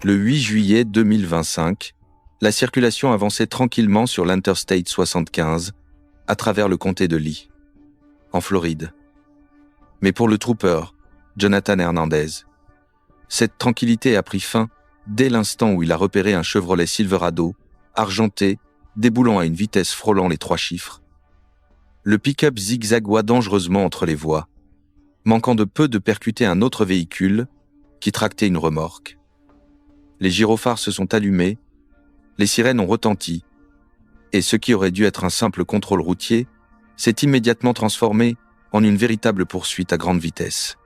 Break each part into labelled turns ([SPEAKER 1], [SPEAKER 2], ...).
[SPEAKER 1] Le 8 juillet 2025, la circulation avançait tranquillement sur l'Interstate 75 à travers le comté de Lee, en Floride. Mais pour le trooper, Jonathan Hernandez, cette tranquillité a pris fin dès l'instant où il a repéré un Chevrolet Silverado, argenté, déboulant à une vitesse frôlant les 3 chiffres. Le pick-up zigzagoua dangereusement entre les voies, manquant de peu de percuter un autre véhicule qui tractait une remorque. Les gyrophares se sont allumés, les sirènes ont retenti, et ce qui aurait dû être un simple contrôle routier s'est immédiatement transformé en une véritable poursuite à grande vitesse.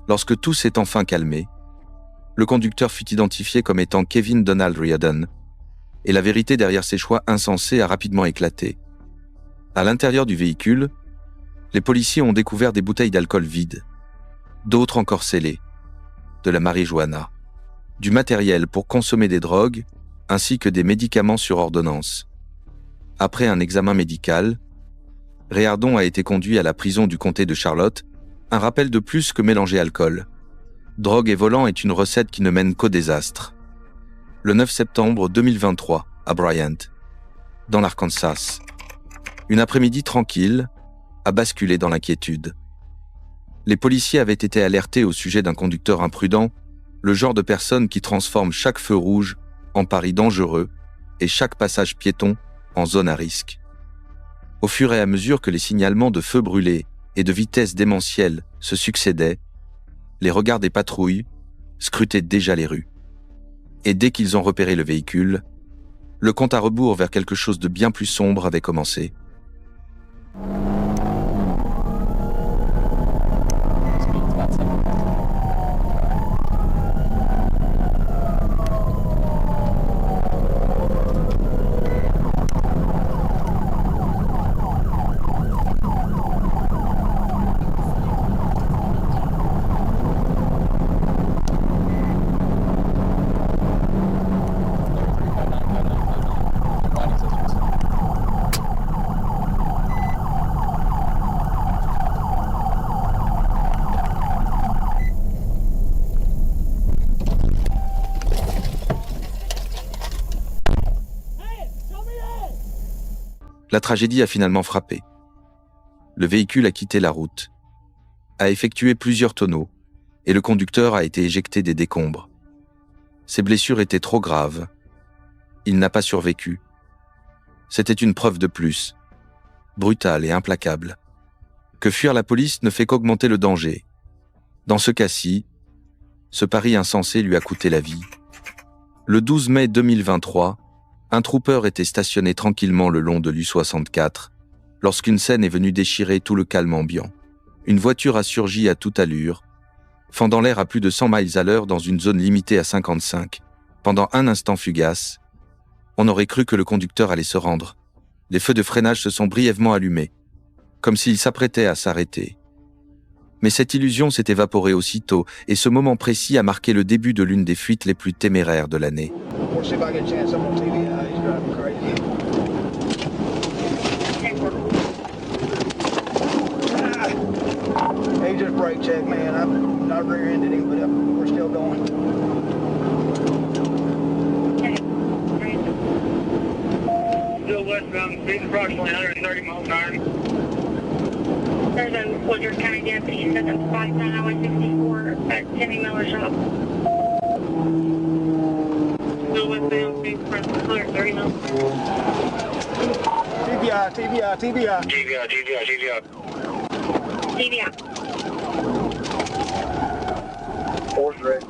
[SPEAKER 1] Lorsque tout s'est enfin calmé, le conducteur fut identifié comme étant Kevin Donald Riordan, et la vérité derrière ses choix insensés a rapidement éclaté. À l'intérieur du véhicule, les policiers ont découvert des bouteilles d'alcool vides, d'autres encore scellées, de la marijuana, du matériel pour consommer des drogues, ainsi que des médicaments sur ordonnance. Après un examen médical, Riordan a été conduit à la prison du comté de Charlotte, un rappel de plus que mélanger alcool. Drogue et volant est une recette qui ne mène qu'au désastre. Le 9 septembre 2023, à Bryant, dans l'Arkansas, une après-midi tranquille a basculé dans l'inquiétude. Les policiers avaient été alertés au sujet d'un conducteur imprudent, le genre de personne qui transforme chaque feu rouge en pari dangereux et chaque passage piéton en zone à risque. Au fur et à mesure que les signalements de feux brûlés et de vitesse démentielle se succédaient, les regards des patrouilles scrutaient déjà les rues. Et dès qu'ils ont repéré le véhicule, le compte à rebours vers quelque chose de bien plus sombre avait commencé. La tragédie a finalement frappé. Le véhicule a quitté la route, a effectué plusieurs tonneaux, et le conducteur a été éjecté des décombres. Ses blessures étaient trop graves. Il n'a pas survécu. C'était une preuve de plus, brutale et implacable, que fuir la police ne fait qu'augmenter le danger. Dans ce cas-ci, ce pari insensé lui a coûté la vie. Le 12 mai 2023, un trooper était stationné tranquillement le long de l'U64 lorsqu'une scène est venue déchirer tout le calme ambiant. une voiture a surgi à toute allure, fendant l'air à plus de 100 miles à l'heure dans une zone limitée à 55. Pendant un instant fugace, on aurait cru que le conducteur allait se rendre. Les feux de freinage se sont brièvement allumés, comme s'il s'apprêtait à s'arrêter. Mais cette illusion s'est évaporée aussitôt, et ce moment précis a marqué le début de l'une des fuites les plus téméraires de l'année.
[SPEAKER 2] He just brake checked me and I'm not rear-ended him, but we're still going. Still westbound, speed approximately 130 miles an hour.
[SPEAKER 3] There's a Woodruff County deputy said that's 5 on Highway 64 at Timmy Miller shop. Still westbound, speed approximately 130 miles.
[SPEAKER 2] TBI.
[SPEAKER 3] TBI.
[SPEAKER 2] Force red.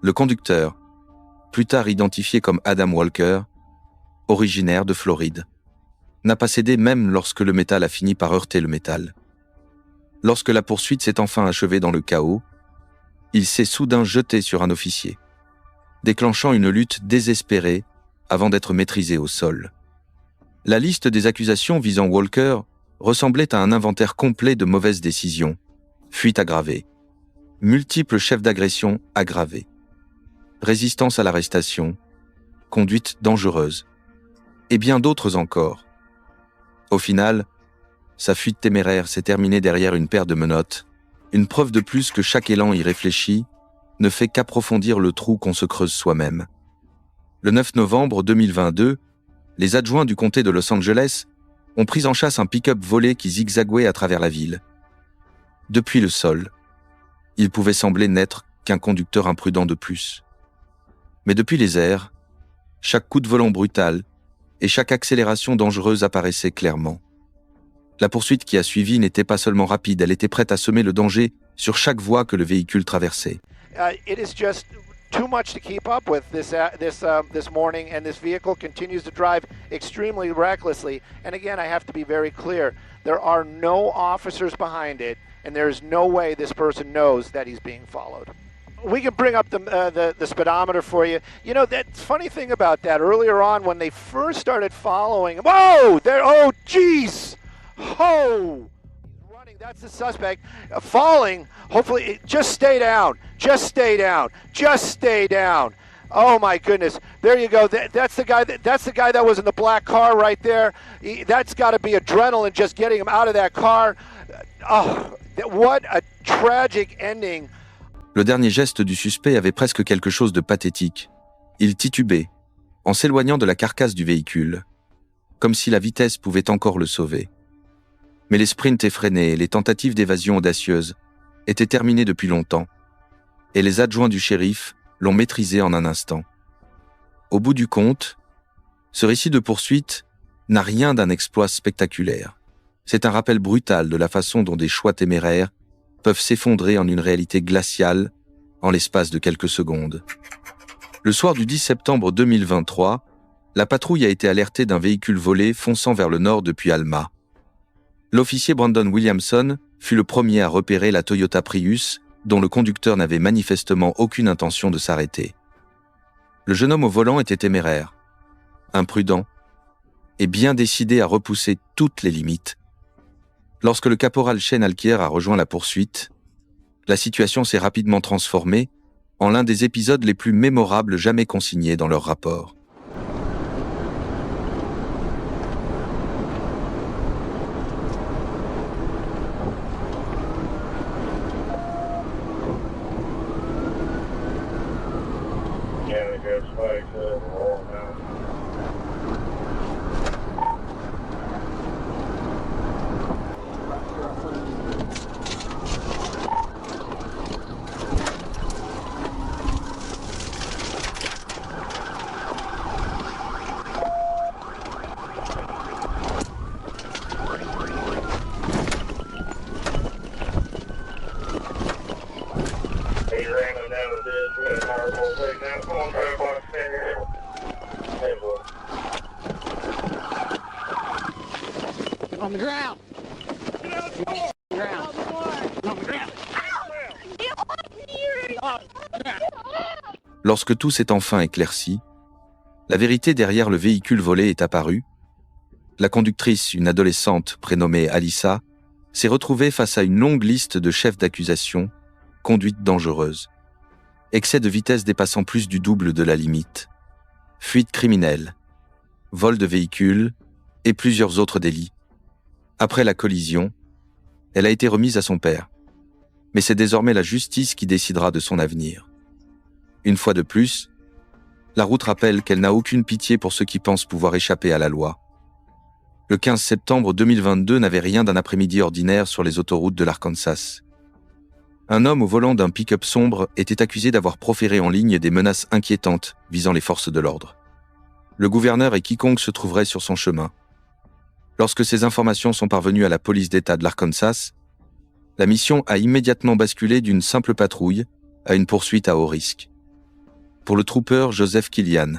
[SPEAKER 1] Le conducteur, plus tard identifié comme Adam Walker, originaire de Floride, n'a pas cédé même lorsque le métal a fini par heurter le métal. Lorsque la poursuite s'est enfin achevée dans le chaos, il s'est soudain jeté sur un officier, déclenchant une lutte désespérée avant d'être maîtrisé au sol. La liste des accusations visant Walker ressemblait à un inventaire complet de mauvaises décisions, fuites aggravées, multiples chefs d'agression aggravés, résistance à l'arrestation, conduite dangereuse, et bien d'autres encore. Au final, sa fuite téméraire s'est terminée derrière une paire de menottes, une preuve de plus que chaque élan irréfléchi ne fait qu'approfondir le trou qu'on se creuse soi-même. Le 9 novembre 2022, les adjoints du comté de Los Angeles ont pris en chasse un pick-up volé qui zigzaguait à travers la ville. Depuis le sol, il pouvait sembler n'être qu'un conducteur imprudent de plus. Mais depuis les airs, chaque coup de volant brutal et chaque accélération dangereuse apparaissait clairement. La poursuite qui a suivi n'était pas seulement rapide, elle était prête à semer le danger sur chaque voie que le véhicule traversait.
[SPEAKER 4] It is just too much to keep up with this morning, and this vehicle continues to drive extremely recklessly. And again, I have to be very clear: there are no officers behind it, and there is no way this person knows that he's being followed. We can bring up the speedometer for you. You know, that funny thing about that, earlier on when they first started following, whoa, there, oh, jeez, oh, running, that's the suspect, falling, hopefully, just stay down, just stay down, just stay down. Oh my goodness, there you go, that's the guy that was in the black car right there. That's got to be adrenaline just getting him out of that car. Oh, what a tragic ending.
[SPEAKER 1] Le dernier geste du suspect avait presque quelque chose de pathétique. Il titubait, en s'éloignant de la carcasse du véhicule, comme si la vitesse pouvait encore le sauver. Mais les sprints effrénés et les tentatives d'évasion audacieuses étaient terminées depuis longtemps, et les adjoints du shérif l'ont maîtrisé en un instant. Au bout du compte, ce récit de poursuite n'a rien d'un exploit spectaculaire. C'est un rappel brutal de la façon dont des choix téméraires peuvent s'effondrer en une réalité glaciale en l'espace de quelques secondes. Le soir du 10 septembre 2023, la patrouille a été alertée d'un véhicule volé fonçant vers le nord depuis Alma. L'officier Brandon Williamson fut le premier à repérer la Toyota Prius, dont le conducteur n'avait manifestement aucune intention de s'arrêter. Le jeune homme au volant était téméraire, imprudent et bien décidé à repousser toutes les limites. Lorsque le caporal Shane Alkier a rejoint la poursuite, la situation s'est rapidement transformée en l'un des épisodes les plus mémorables jamais consignés dans leur rapport.
[SPEAKER 2] On the ground. Ground. On the ground.
[SPEAKER 1] Lorsque tout s'est enfin éclairci, la vérité derrière le véhicule volé est apparue. La conductrice, une adolescente prénommée Alyssa, s'est retrouvée face à une longue liste de chefs d'accusation, conduite dangereuse, excès de vitesse dépassant plus du double de la limite, fuite criminelle, vol de véhicule et plusieurs autres délits. Après la collision, elle a été remise à son père. Mais c'est désormais la justice qui décidera de son avenir. Une fois de plus, la route rappelle qu'elle n'a aucune pitié pour ceux qui pensent pouvoir échapper à la loi. Le 15 septembre 2022 n'avait rien d'un après-midi ordinaire sur les autoroutes de l'Arkansas. Un homme au volant d'un pick-up sombre était accusé d'avoir proféré en ligne des menaces inquiétantes visant les forces de l'ordre. Le gouverneur et quiconque se trouverait sur son chemin. Lorsque ces informations sont parvenues à la police d'État de l'Arkansas, la mission a immédiatement basculé d'une simple patrouille à une poursuite à haut risque. Pour le trooper Joseph Killian,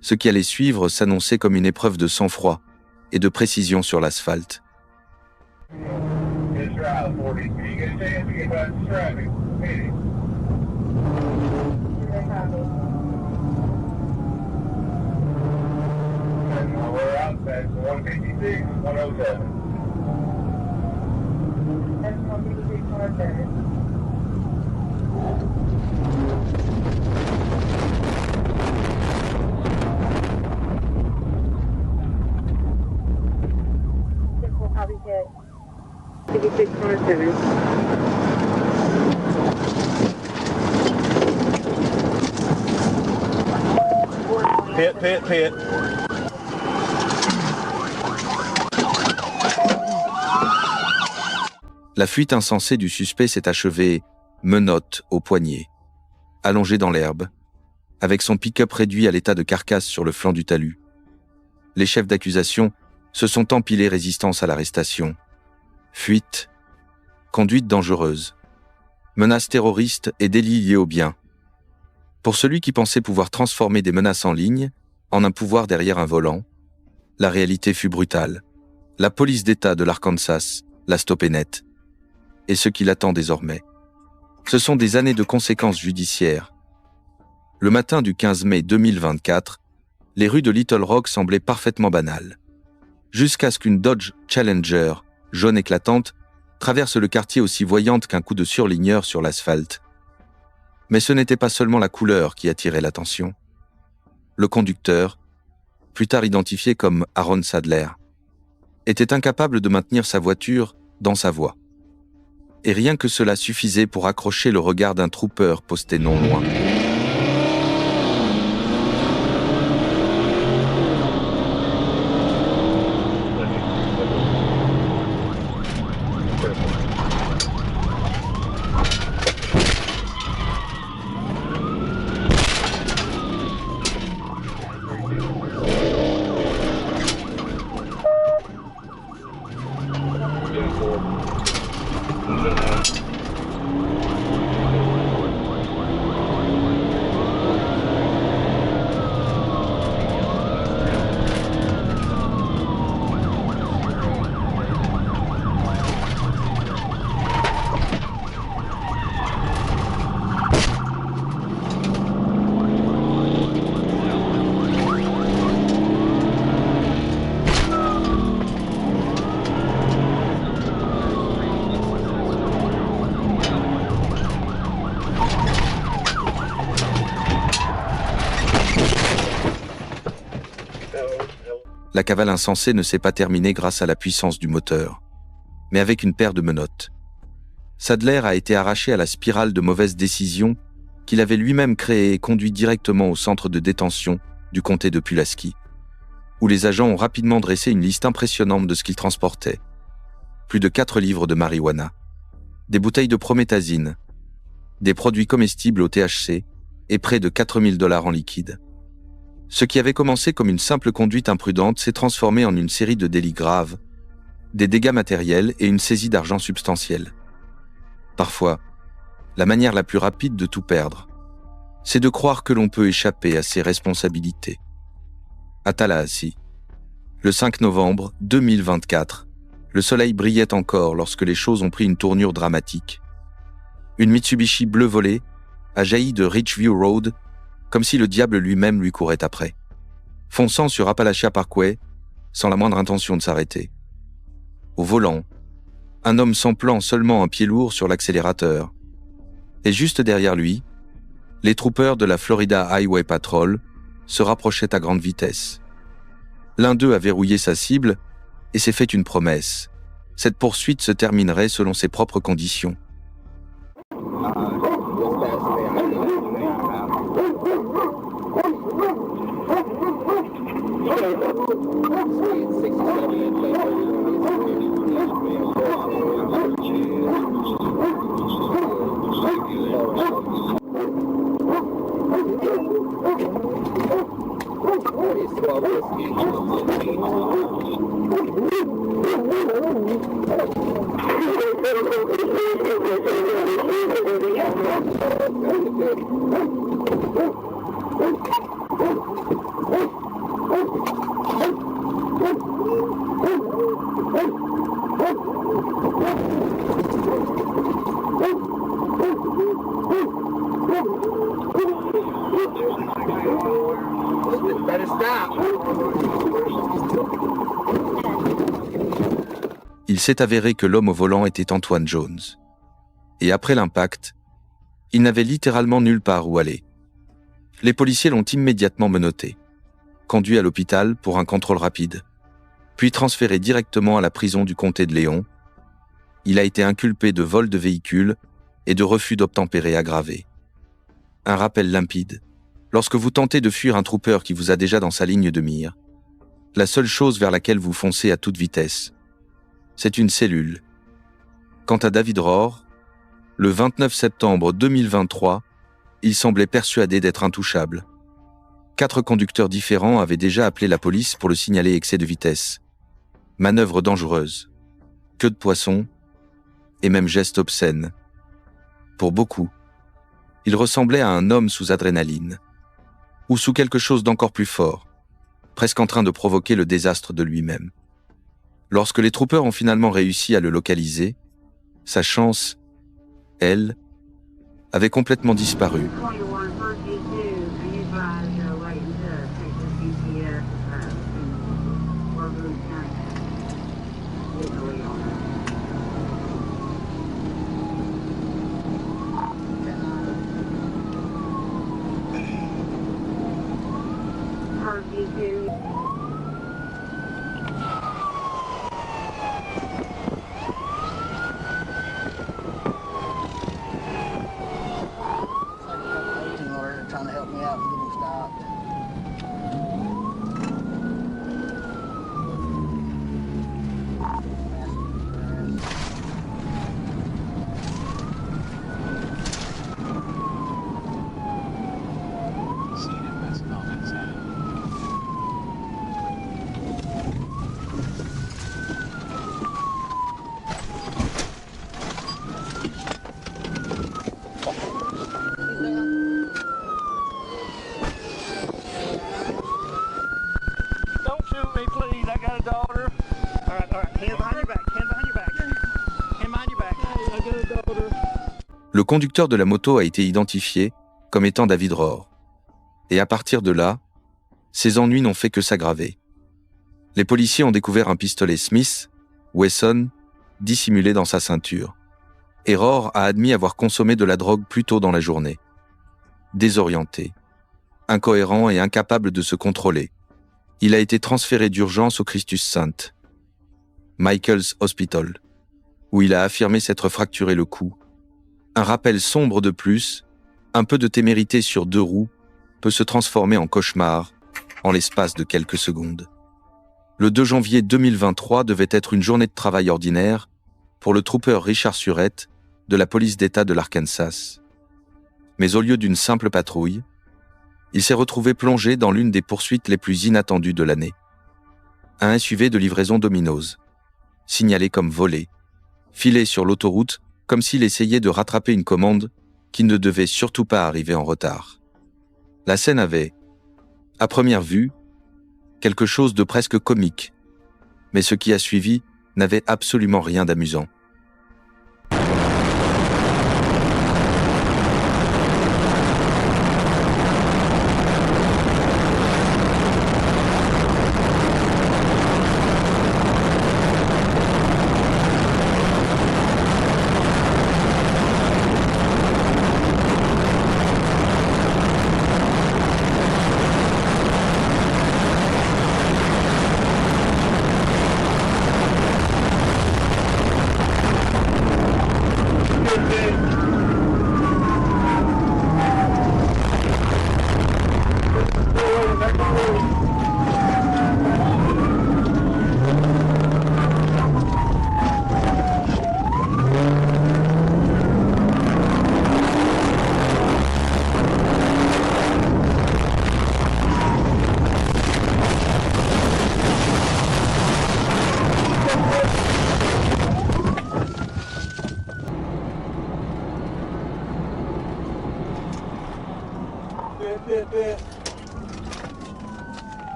[SPEAKER 1] ce qui allait suivre s'annonçait comme une épreuve de sang-froid et de précision sur l'asphalte.
[SPEAKER 2] Pit.
[SPEAKER 1] La fuite insensée du suspect s'est achevée menottes au poignet, allongé dans l'herbe, avec son pick-up réduit à l'état de carcasse sur le flanc du talus. Les chefs d'accusation se sont empilés résistance à l'arrestation. Fuite, conduite dangereuse, menaces terroristes et délits liés au bien. Pour celui qui pensait pouvoir transformer des menaces en ligne en un pouvoir derrière un volant, la réalité fut brutale. La police d'État de l'Arkansas l'a stoppé net. Et ce qui l'attend désormais, ce sont des années de conséquences judiciaires. Le matin du 15 mai 2024, les rues de Little Rock semblaient parfaitement banales. Jusqu'à ce qu'une Dodge Challenger, jaune éclatante, traverse le quartier aussi voyante qu'un coup de surligneur sur l'asphalte. Mais ce n'était pas seulement la couleur qui attirait l'attention. Le conducteur, plus tard identifié comme Aaron Sadler, était incapable de maintenir sa voiture dans sa voie. Et rien que cela suffisait pour accrocher le regard d'un trooper posté non loin. La cavale insensée ne s'est pas terminée grâce à la puissance du moteur, mais avec une paire de menottes. Sadler a été arraché à la spirale de mauvaises décisions qu'il avait lui-même créée et conduit directement au centre de détention du comté de Pulaski, où les agents ont rapidement dressé une liste impressionnante de ce qu'il transportait. Plus de 4 livres de marijuana, des bouteilles de prométhazine, des produits comestibles au THC et près de 4 000 $ en liquide. Ce qui avait commencé comme une simple conduite imprudente s'est transformé en une série de délits graves, des dégâts matériels et une saisie d'argent substantielle. Parfois, la manière la plus rapide de tout perdre, c'est de croire que l'on peut échapper à ses responsabilités. À Tallahassee, le 5 novembre 2024, Le soleil brillait encore lorsque les choses ont pris une tournure dramatique. Une Mitsubishi bleu volée a jailli de Ridgeview Road comme si le diable lui-même lui courait après, fonçant sur Appalachia Parkway sans la moindre intention de s'arrêter. Au volant, un homme semblant seulement un pied lourd sur l'accélérateur. Et juste derrière lui, les troopers de la Florida Highway Patrol se rapprochaient à grande vitesse. L'un d'eux a verrouillé sa cible et s'est fait une promesse. Cette poursuite se terminerait selon ses propres conditions. Il s'est avéré que l'homme au volant était Antoine Jones. Et après l'impact, il n'avait littéralement nulle part où aller. Les policiers l'ont immédiatement menotté, conduit à l'hôpital pour un contrôle rapide, puis transféré directement à la prison du comté de Léon. Il a été inculpé de vol de véhicule et de refus d'obtempérer aggravé. Un rappel limpide. Lorsque vous tentez de fuir un trooper qui vous a déjà dans sa ligne de mire, la seule chose vers laquelle vous foncez à toute vitesse, c'est une cellule. Quant à David Rohr, le 29 septembre 2023, il semblait persuadé d'être intouchable. 4 conducteurs différents avaient déjà appelé la police pour le signaler excès de vitesse. Manœuvre dangereuse, queue de poisson et même gestes obscènes. Pour beaucoup, il ressemblait à un homme sous adrénaline, ou sous quelque chose d'encore plus fort, presque en train de provoquer le désastre de lui-même. Lorsque les troopers ont finalement réussi à le localiser, sa chance, elle, avait complètement disparu.
[SPEAKER 2] Trying to help me out and get him stopped.
[SPEAKER 1] Le conducteur de la moto a été identifié comme étant David Rohr. Et à partir de là, ses ennuis n'ont fait que s'aggraver. Les policiers ont découvert un pistolet Smith, Wesson, dissimulé dans sa ceinture. Et Rohr a admis avoir consommé de la drogue plus tôt dans la journée. Désorienté, incohérent et incapable de se contrôler, il a été transféré d'urgence au Christus Saint, Michael's Hospital, où il a affirmé s'être fracturé le cou. Un rappel sombre de plus, un peu de témérité sur 2 roues, peut se transformer en cauchemar en l'espace de quelques secondes. Le 2 janvier 2023 devait être une journée de travail ordinaire pour le trooper Richard Surette de la police d'État de l'Arkansas. Mais au lieu d'une simple patrouille, il s'est retrouvé plongé dans l'une des poursuites les plus inattendues de l'année. Un SUV de livraison Domino's, signalé comme volé, filé sur l'autoroute comme s'il essayait de rattraper une commande qui ne devait surtout pas arriver en retard. La scène avait, à première vue, quelque chose de presque comique, mais ce qui a suivi n'avait absolument rien d'amusant.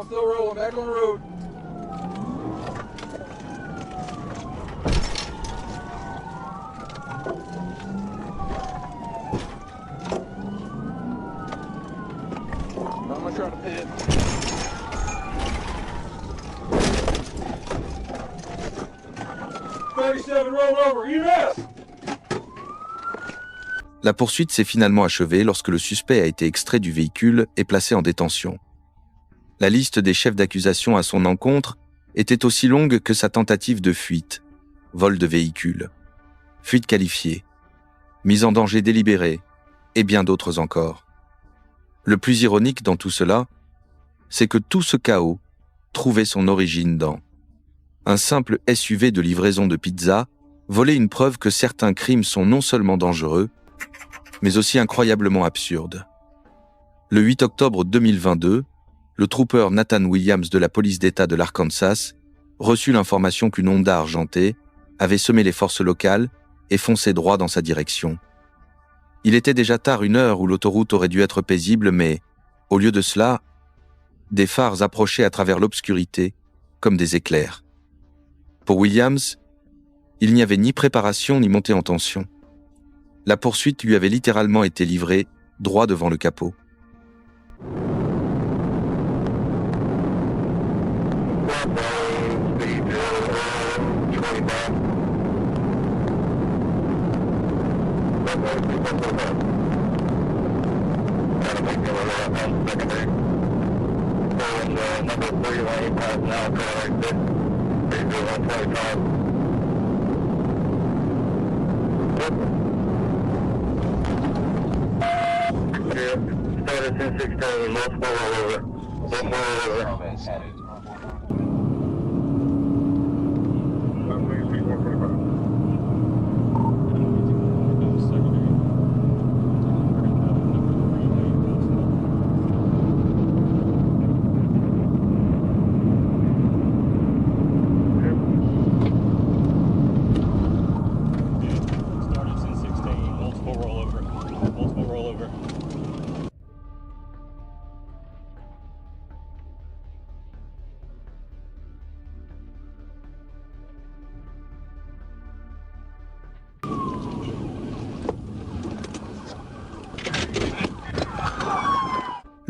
[SPEAKER 5] Still rolling, back on the road. I'm gonna try to pit. $37 roll over, EMS!
[SPEAKER 1] La poursuite s'est finalement achevée lorsque le suspect a été extrait du véhicule et placé en détention. La liste des chefs d'accusation à son encontre était aussi longue que sa tentative de fuite, vol de véhicule, fuite qualifiée, mise en danger délibérée, et bien d'autres encore. Le plus ironique dans tout cela, c'est que tout ce chaos trouvait son origine dans un simple SUV de livraison de pizza, volait une preuve que certains crimes sont non seulement dangereux, mais aussi incroyablement absurdes. Le 8 octobre 2022, le trooper Nathan Williams de la police d'État de l'Arkansas reçut l'information qu'une Honda argentée avait semé les forces locales et foncé droit dans sa direction. Il était déjà tard, une heure où l'autoroute aurait dû être paisible, mais, au lieu de cela, des phares approchaient à travers l'obscurité comme des éclairs. Pour Williams, il n'y avait ni préparation ni montée en tension. La poursuite lui avait littéralement été livrée droit devant le capot.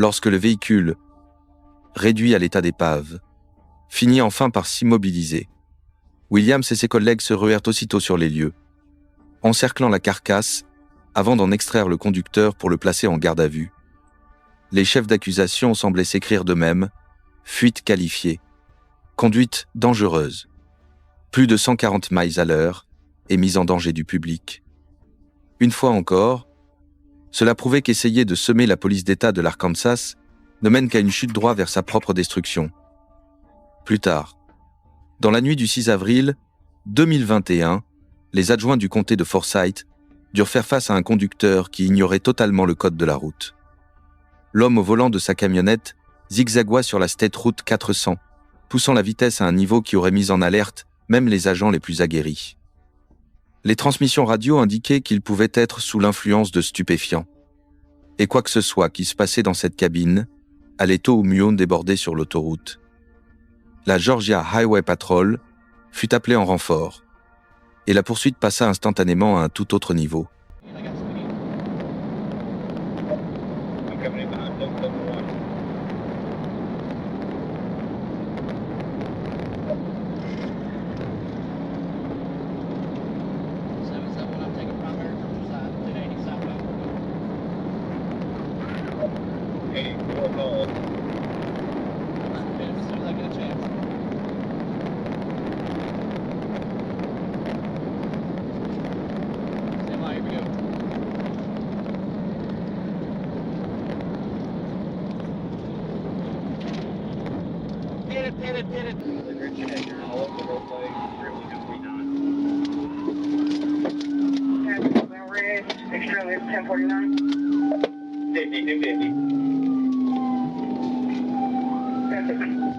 [SPEAKER 1] Lorsque le véhicule, réduit à l'état d'épave, finit enfin par s'immobiliser, Williams et ses collègues se ruèrent aussitôt sur les lieux, encerclant la carcasse avant d'en extraire le conducteur pour le placer en garde à vue. Les chefs d'accusation semblaient s'écrire d'eux-mêmes « fuite qualifiée »,« conduite dangereuse »,« plus de 140 miles à l'heure » et « mise en danger du public ». Une fois encore, cela prouvait qu'essayer de semer la police d'État de l'Arkansas ne mène qu'à une chute droit vers sa propre destruction. Plus tard, dans la nuit du 6 avril 2021, les adjoints du comté de Forsyth durent faire face à un conducteur qui ignorait totalement le code de la route. L'homme au volant de sa camionnette zigzagoua sur la State Route 400, poussant la vitesse à un niveau qui aurait mis en alerte même les agents les plus aguerris. Les transmissions radio indiquaient qu'il pouvait être sous l'influence de stupéfiants. Et quoi que ce soit qui se passait dans cette cabine allait tôt ou mieux déborder sur l'autoroute. la Georgia Highway Patrol fut appelée en renfort, et la poursuite passa instantanément à un tout autre niveau.
[SPEAKER 3] Extremely 1049. 50.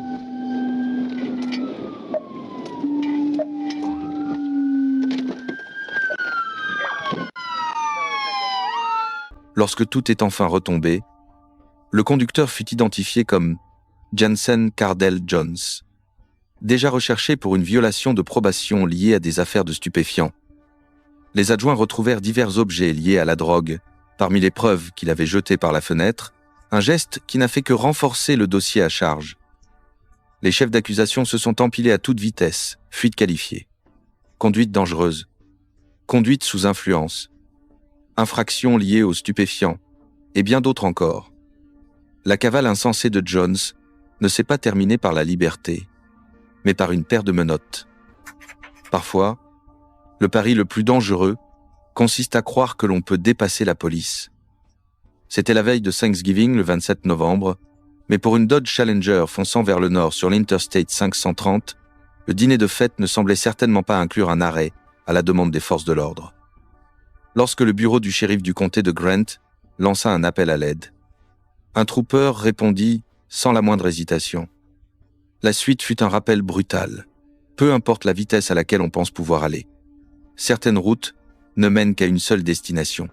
[SPEAKER 1] Lorsque tout est enfin retombé, le conducteur fut identifié comme Jensen Cardell Jones, déjà recherché pour une violation de probation liée à des affaires de stupéfiants. Les adjoints retrouvèrent divers objets liés à la drogue, parmi les preuves qu'il avait jetées par la fenêtre, un geste qui n'a fait que renforcer le dossier à charge. Les chefs d'accusation se sont empilés à toute vitesse, fuite qualifiée, conduite dangereuse, conduite sous influence, infractions liées aux stupéfiants, et bien d'autres encore. La cavale insensée de Jones ne s'est pas terminée par la liberté, mais par une paire de menottes. Parfois, le pari le plus dangereux consiste à croire que l'on peut dépasser la police. C'était la veille de Thanksgiving, le 27 novembre, mais pour une Dodge Challenger fonçant vers le nord sur l'Interstate 530, le dîner de fête ne semblait certainement pas inclure un arrêt à la demande des forces de l'ordre. Lorsque le bureau du shérif du comté de Grant lança un appel à l'aide, un trooper répondit sans la moindre hésitation. La suite fut un rappel brutal. Peu importe la vitesse à laquelle on pense pouvoir aller. Certaines routes ne mènent qu'à une seule destination.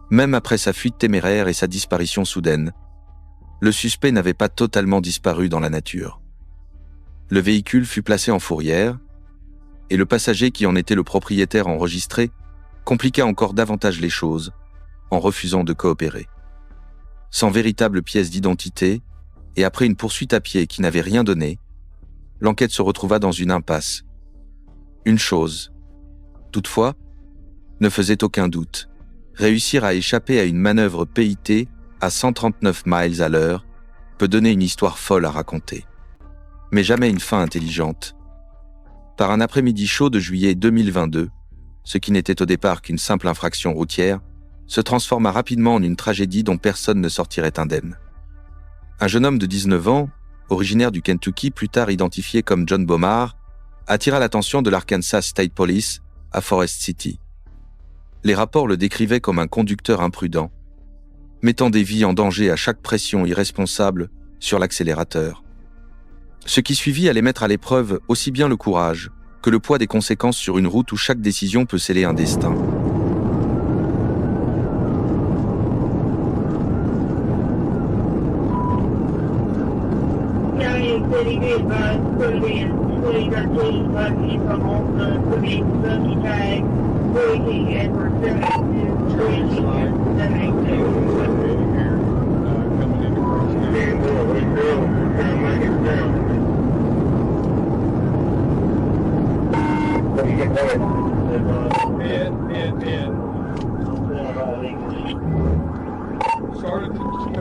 [SPEAKER 1] Même après sa fuite téméraire et sa disparition soudaine, le suspect n'avait pas totalement disparu dans la nature. Le véhicule fut placé en fourrière, et le passager qui en était le propriétaire enregistré compliqua encore davantage les choses en refusant de coopérer. Sans véritable pièce d'identité, et après une poursuite à pied qui n'avait rien donné, l'enquête se retrouva dans une impasse. Une chose, toutefois, ne faisait aucun doute. Réussir à échapper à une manœuvre PIT à 139 miles à l'heure peut donner une histoire folle à raconter. Mais jamais une fin intelligente. Par un après-midi chaud de juillet 2022, ce qui n'était au départ qu'une simple infraction routière, se transforma rapidement en une tragédie dont personne ne sortirait indemne. Un jeune homme de 19 ans, originaire du Kentucky, plus tard identifié comme John Bomar, attira l'attention de l'Arkansas State Police à Forest City. Les rapports le décrivaient comme un conducteur imprudent, mettant des vies en danger à chaque pression irresponsable sur l'accélérateur. Ce qui suivit allait mettre à l'épreuve aussi bien le courage que le poids des conséquences sur une route où chaque décision peut sceller un destin.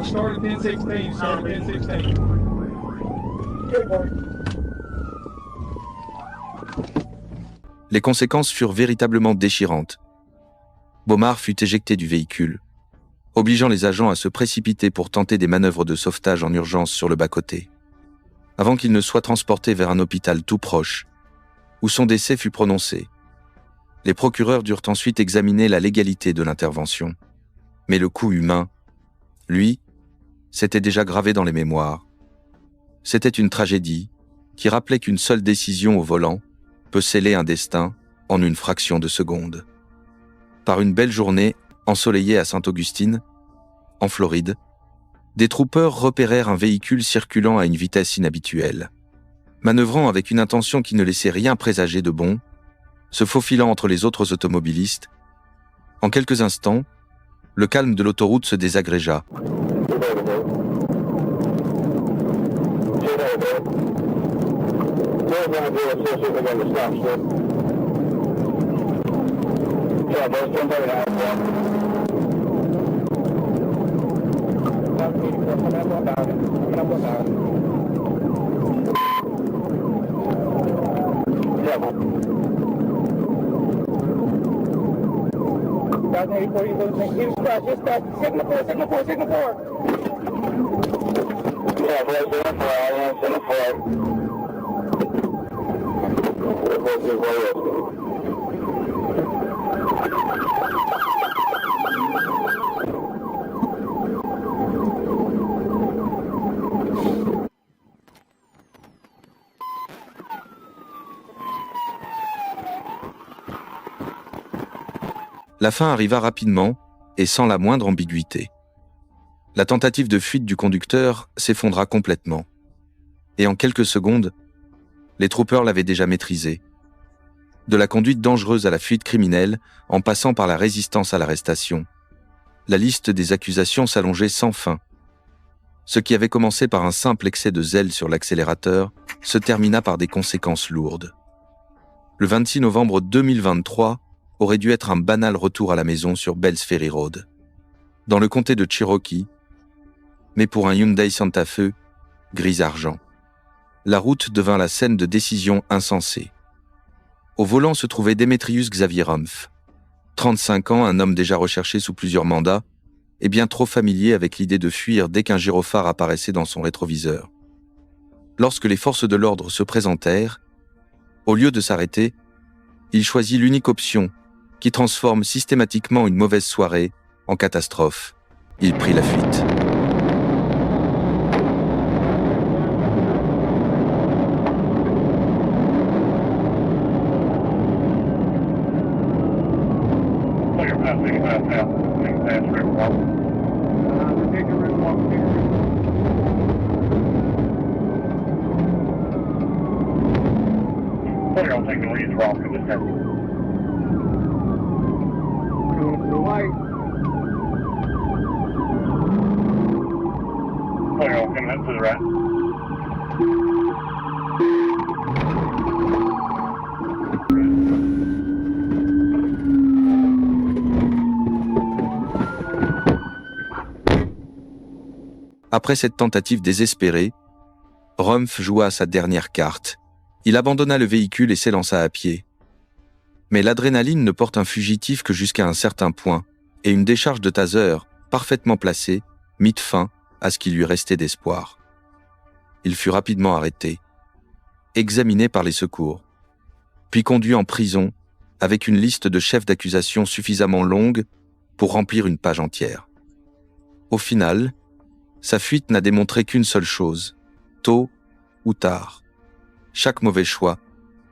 [SPEAKER 5] Start at 1016. Start at 1016.
[SPEAKER 1] Les conséquences furent véritablement déchirantes. Baumard fut éjecté du véhicule, obligeant les agents à se précipiter pour tenter des manœuvres de sauvetage en urgence sur le bas-côté, avant qu'il ne soit transporté vers un hôpital tout proche, où son décès fut prononcé. Les procureurs durent ensuite examiner la légalité de l'intervention. Mais le coût humain, lui, s'était déjà gravé dans les mémoires. C'était une tragédie qui rappelait qu'une seule décision au volant peut sceller un destin en une fraction de seconde. Par une belle journée ensoleillée à Saint-Augustine, en Floride, des troopers repérèrent un véhicule circulant à une vitesse inhabituelle. Manœuvrant avec une intention qui ne laissait rien présager de bon, se faufilant entre les autres automobilistes, en quelques instants, le calme de l'autoroute se désagrégea. La fin arriva rapidement et sans la moindre ambiguïté. La tentative de fuite du conducteur s'effondra complètement. Et en quelques secondes, les troopers l'avaient déjà maîtrisé. De la conduite dangereuse à la fuite criminelle, en passant par la résistance à l'arrestation, la liste des accusations s'allongeait sans fin. Ce qui avait commencé par un simple excès de zèle sur l'accélérateur se termina par des conséquences lourdes. Le 26 novembre 2023 aurait dû être un banal retour à la maison sur Bells Ferry Road, dans le comté de Cherokee, mais pour un Hyundai Santa Fe, gris-argent. La route devint la scène de décisions insensées. Au volant se trouvait Demetrius Xavier Rumpf, 35 ans, un homme déjà recherché sous plusieurs mandats, et bien trop familier avec l'idée de fuir dès qu'un gyrophare apparaissait dans son rétroviseur. Lorsque les forces de l'ordre se présentèrent, au lieu de s'arrêter, il choisit l'unique option qui transforme systématiquement une mauvaise soirée en catastrophe. Il prit la fuite. Après cette tentative désespérée, Rumpf joua sa dernière carte. Il abandonna le véhicule et s'élança à pied. Mais l'adrénaline ne porte un fugitif que jusqu'à un certain point, et une décharge de taser, parfaitement placée, mit fin à ce qui lui restait d'espoir. Il fut rapidement arrêté, examiné par les secours, puis conduit en prison avec une liste de chefs d'accusation suffisamment longue pour remplir une page entière. Au final, sa fuite n'a démontré qu'une seule chose, tôt ou tard. Chaque mauvais choix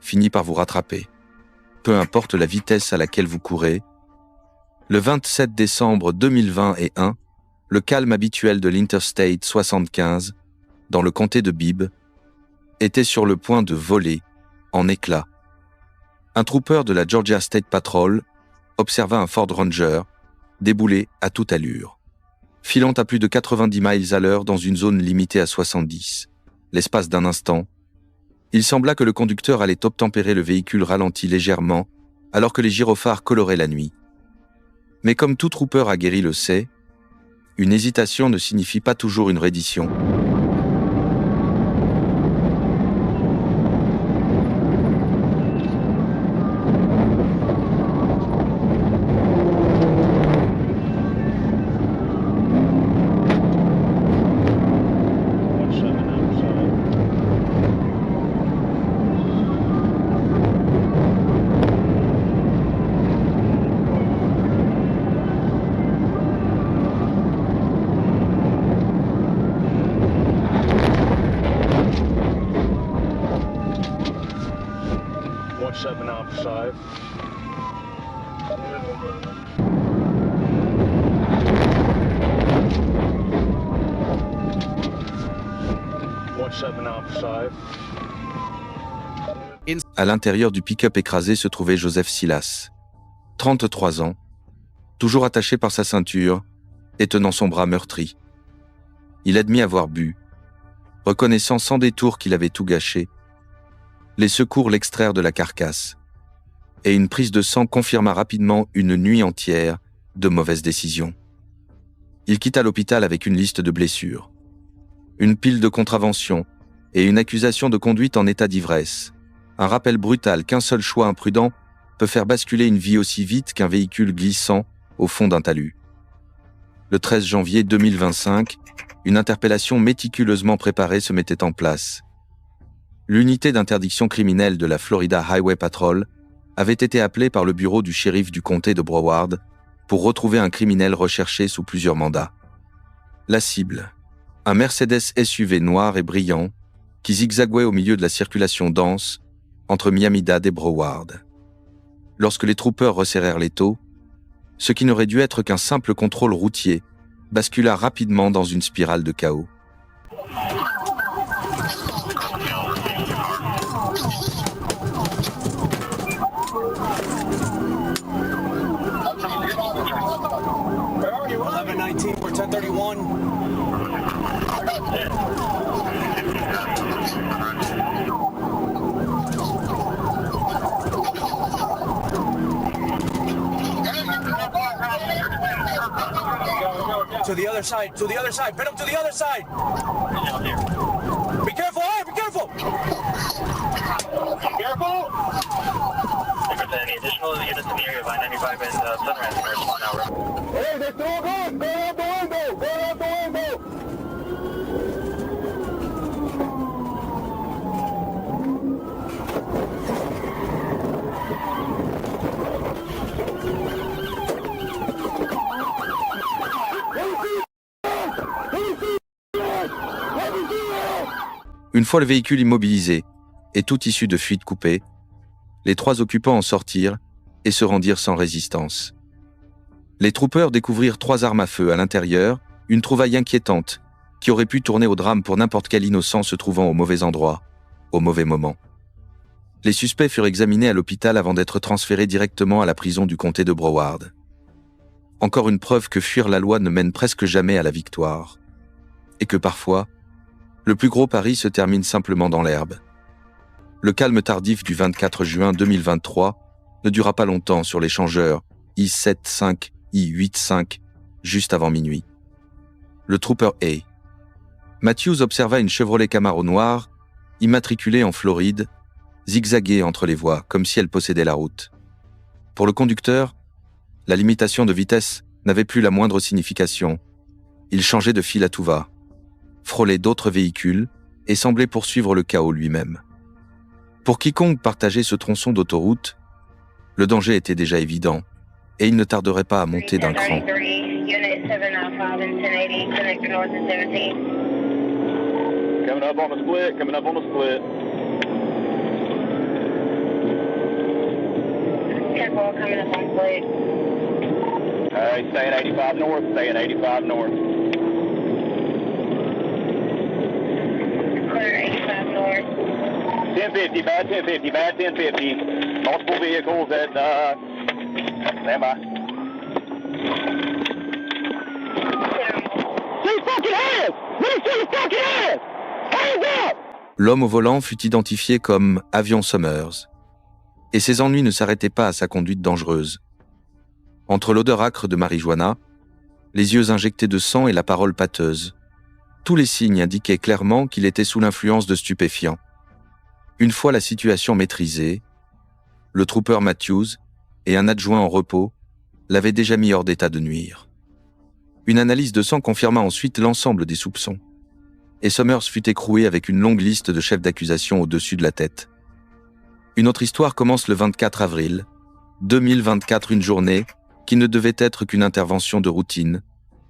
[SPEAKER 1] finit par vous rattraper. Peu importe la vitesse à laquelle vous courez, le 27 décembre 2021, le calme habituel de l'Interstate 75, dans le comté de Bibb, était sur le point de voler en éclats. Un trooper de la Georgia State Patrol observa un Ford Ranger débouler à toute allure, filant à plus de 90 miles à l'heure dans une zone limitée à 70. L'espace d'un instant, il sembla que le conducteur allait obtempérer le véhicule ralenti légèrement alors que les gyrophares coloraient la nuit. Mais comme tout trooper aguerri le sait, une hésitation ne signifie pas toujours une reddition. À l'intérieur du pick-up écrasé se trouvait Joseph Silas, 33 ans, toujours attaché par sa ceinture et tenant son bras meurtri. Il admit avoir bu, reconnaissant sans détour qu'il avait tout gâché. Les secours l'extrairent de la carcasse, et une prise de sang confirma rapidement une nuit entière de mauvaises décisions. Il quitta l'hôpital avec une liste de blessures, une pile de contraventions et une accusation de conduite en état d'ivresse. Un rappel brutal qu'un seul choix imprudent peut faire basculer une vie aussi vite qu'un véhicule glissant au fond d'un talus. Le 13 janvier 2025, une interpellation méticuleusement préparée se mettait en place. L'unité d'interdiction criminelle de la Florida Highway Patrol avait été appelée par le bureau du shérif du comté de Broward pour retrouver un criminel recherché sous plusieurs mandats. La cible, un Mercedes SUV noir et brillant qui zigzaguait au milieu de la circulation dense entre Miami-Dade et Broward. Lorsque les troopers resserrèrent l'étau, ce qui n'aurait dû être qu'un simple contrôle routier bascula rapidement dans une spirale de chaos.
[SPEAKER 6] To the other side, to the other side, pin him to the other side. Be careful, hey, be careful. Be careful. If there's any additional units in the area of I-95 and Sunrise, can respond now. Hey, they're still going. Go out the window. Go out the window.
[SPEAKER 1] Une fois le véhicule immobilisé et toute issue de fuite coupée, les 3 occupants en sortirent et se rendirent sans résistance. Les troopers découvrirent 3 armes à feu à l'intérieur, une trouvaille inquiétante qui aurait pu tourner au drame pour n'importe quel innocent se trouvant au mauvais endroit, au mauvais moment. Les suspects furent examinés à l'hôpital avant d'être transférés directement à la prison du comté de Broward. Encore une preuve que fuir la loi ne mène presque jamais à la victoire, et que parfois, le plus gros pari se termine simplement dans l'herbe. Le calme tardif du 24 juin 2023 ne dura pas longtemps sur l'échangeur I-75, I-85, juste avant minuit. Le trooper A. Matthews observa une Chevrolet Camaro noire, immatriculée en Floride, zigzaguer entre les voies, comme si elle possédait la route. Pour le conducteur, la limitation de vitesse n'avait plus la moindre signification. Il changeait de fil à tout va, frôlait d'autres véhicules et semblait poursuivre le chaos lui-même. Pour quiconque partageait ce tronçon d'autoroute, le danger était déjà évident et il ne tarderait pas à monter d'un cran.
[SPEAKER 6] Coming up on the split, coming up on the split.
[SPEAKER 3] Careful, coming up on split.
[SPEAKER 6] All right, stay at 85 north, stay at 85 north.
[SPEAKER 3] Clear 85 north.
[SPEAKER 6] 1050, bad 1050, bad 1050. Multiple vehicles at, stand by. See fucking ass! Let me see your fucking ass! Hands up!
[SPEAKER 1] L'homme au volant fut identifié comme Avion Summers. Et ses ennuis ne s'arrêtaient pas à sa conduite dangereuse. Entre l'odeur âcre de marijuana, les yeux injectés de sang et la parole pâteuse, tous les signes indiquaient clairement qu'il était sous l'influence de stupéfiants. Une fois la situation maîtrisée, le trooper Matthews et un adjoint en repos l'avaient déjà mis hors d'état de nuire. Une analyse de sang confirma ensuite l'ensemble des soupçons. Et Summers fut écroué avec une longue liste de chefs d'accusation au-dessus de la tête. Une autre histoire commence le 24 avril 2024, une journée qui ne devait être qu'une intervention de routine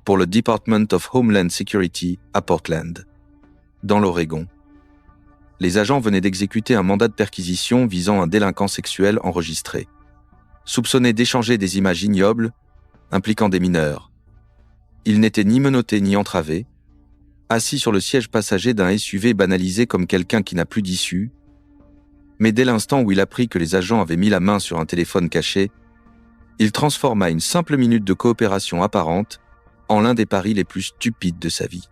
[SPEAKER 1] pour le Department of Homeland Security à Portland, dans l'Oregon. Les agents venaient d'exécuter un mandat de perquisition visant un délinquant sexuel enregistré, soupçonné d'échanger des images ignobles impliquant des mineurs. Il n'était ni menotté ni entravé, assis sur le siège passager d'un SUV banalisé comme quelqu'un qui n'a plus d'issue, mais dès l'instant où il apprit que les agents avaient mis la main sur un téléphone caché, il transforma une simple minute de coopération apparente en l'un des paris les plus stupides de sa vie.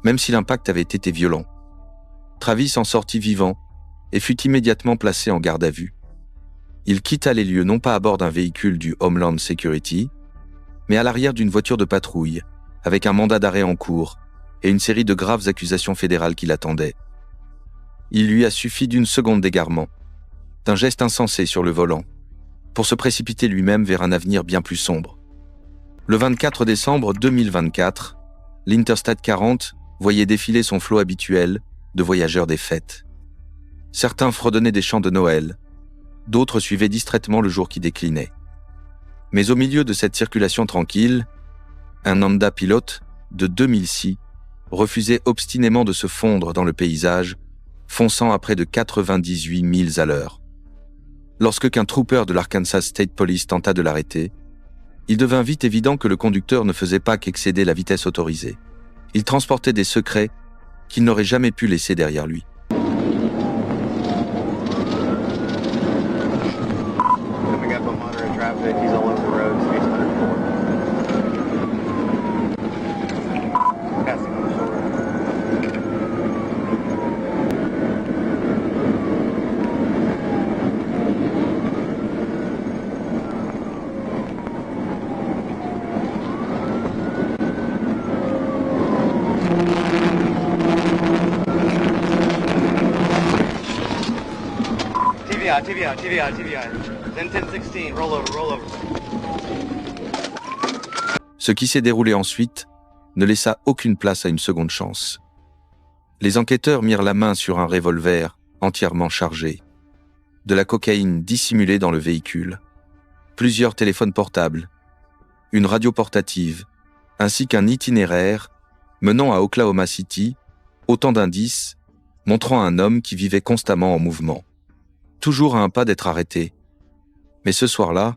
[SPEAKER 1] Même si l'impact avait été violent, Travis en sortit vivant et fut immédiatement placé en garde à vue. Il quitta les lieux non pas à bord d'un véhicule du Homeland Security, mais à l'arrière d'une voiture de patrouille, avec un mandat d'arrêt en cours et une série de graves accusations fédérales qui l'attendaient. Il lui a suffi d'une seconde d'égarement, d'un geste insensé sur le volant, pour se précipiter lui-même vers un avenir bien plus sombre. Le 24 décembre 2024, l'Interstate 40 voyait défiler son flot habituel de voyageurs des fêtes. Certains fredonnaient des chants de Noël, d'autres suivaient distraitement le jour qui déclinait. Mais au milieu de cette circulation tranquille, un Honda Pilot de 2006 refusait obstinément de se fondre dans le paysage, fonçant à près de 98 milles à l'heure. Lorsque qu'un trooper de l'Arkansas State Police tenta de l'arrêter, il devint vite évident que le conducteur ne faisait pas qu'excéder la vitesse autorisée. Il transportait des secrets qu'il n'aurait jamais pu laisser derrière lui.
[SPEAKER 7] TVI. Then 1016, roll over.
[SPEAKER 1] Ce qui s'est déroulé ensuite ne laissa aucune place à une seconde chance. Les enquêteurs mirent la main sur un revolver entièrement chargé, de la cocaïne dissimulée dans le véhicule, plusieurs téléphones portables, une radio portative, ainsi qu'un itinéraire menant à Oklahoma City, autant d'indices montrant un homme qui vivait constamment en mouvement, toujours à un pas d'être arrêté. Mais ce soir-là,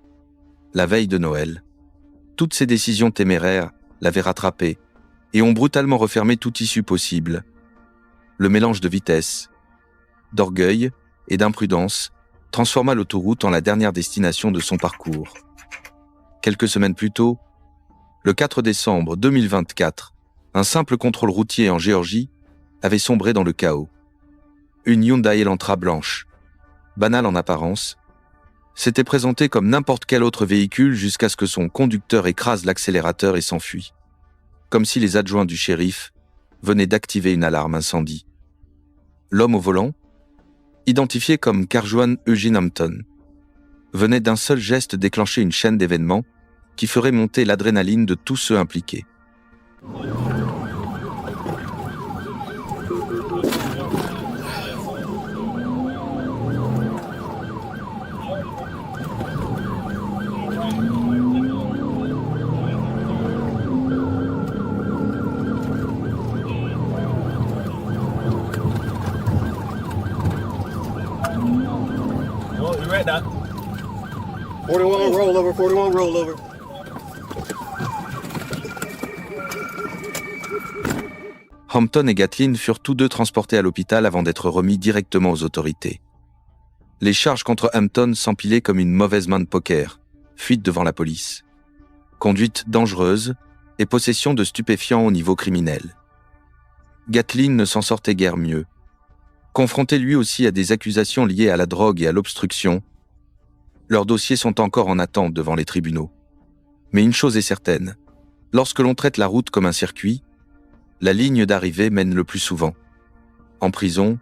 [SPEAKER 1] la veille de Noël, toutes ces décisions téméraires l'avaient rattrapé et ont brutalement refermé toute issue possible. Le mélange de vitesse, d'orgueil et d'imprudence transforma l'autoroute en la dernière destination de son parcours. Quelques semaines plus tôt, le 4 décembre 2024, un simple contrôle routier en Géorgie avait sombré dans le chaos. Une Hyundai Elantra blanche, banale en apparence, s'était présentée comme n'importe quel autre véhicule jusqu'à ce que son conducteur écrase l'accélérateur et s'enfuit, comme si les adjoints du shérif venaient d'activer une alarme incendie. L'homme au volant, identifié comme Carjuan Eugene Hampton, venait d'un seul geste déclencher une chaîne d'événements qui ferait monter l'adrénaline de tous ceux impliqués.
[SPEAKER 5] right, Doc. 41 rollover, 41 rollover.
[SPEAKER 1] Hampton et Gatlin furent tous deux transportés à l'hôpital avant d'être remis directement aux autorités. Les charges contre Hampton s'empilaient comme une mauvaise main de poker, fuite devant la police, conduite dangereuse et possession de stupéfiants au niveau criminel. Gatlin ne s'en sortait guère mieux. Confronté lui aussi à des accusations liées à la drogue et à l'obstruction, leurs dossiers sont encore en attente devant les tribunaux. Mais une chose est certaine, lorsque l'on traite la route comme un circuit, la ligne d'arrivée mène le plus souvent. En prison,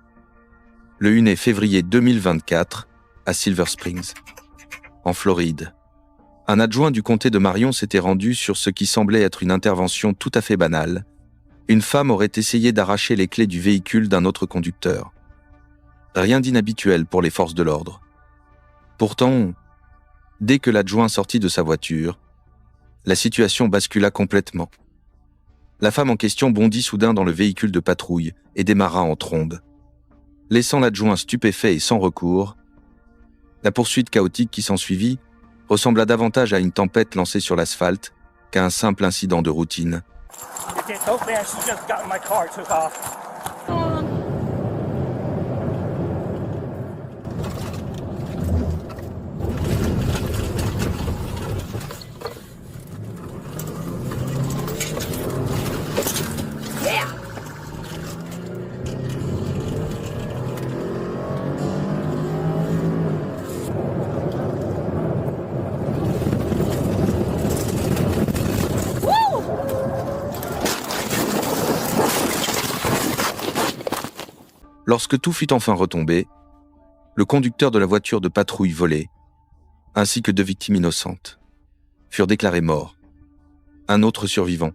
[SPEAKER 1] le 1er février 2024, à Silver Springs, en Floride. Un adjoint du comté de Marion s'était rendu sur ce qui semblait être une intervention tout à fait banale. Une femme aurait essayé d'arracher les clés du véhicule d'un autre conducteur. Rien d'inhabituel pour les forces de l'ordre. Pourtant, dès que l'adjoint sortit de sa voiture, la situation bascula complètement. La femme en question bondit soudain dans le véhicule de patrouille et démarra en trombe. Laissant l'adjoint stupéfait et sans recours, la poursuite chaotique qui s'ensuivit ressembla davantage à une tempête lancée sur l'asphalte qu'à un simple incident de routine. Lorsque tout fut enfin retombé, le conducteur de la voiture de patrouille volée, ainsi que 2 victimes innocentes, furent déclarés morts. Un autre survivant,